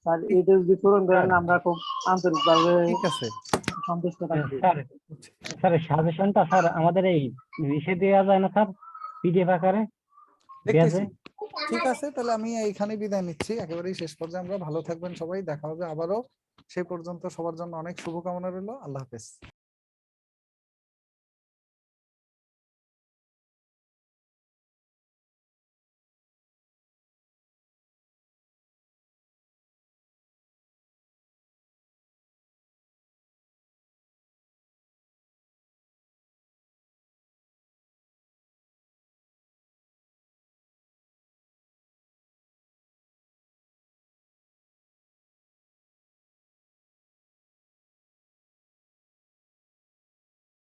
স্যার এটা যদি পূরণ করেন আমরা খুব আন্তরিকভাবে ঠিক আছে। সন্তুষ্ট থাকবো। স্যার, স্যার সাজেশনটা স্যার আমাদের এই ইসে দেওয়া যায় না স্যার? পিডিএফ আকারে দেয়া দেখতেছি। যায়? ঠিক আছে, তাহলে আমি এইখানে বিদায় নিচ্ছি, একেবারেই শেষ পর্যায়ে। আমরা ভালো থাকবেন সবাই, দেখা হবে আবারও। সেই পর্যন্ত সবার জন্য অনেক শুভকামনা রইল। আল্লাহ হাফেজ।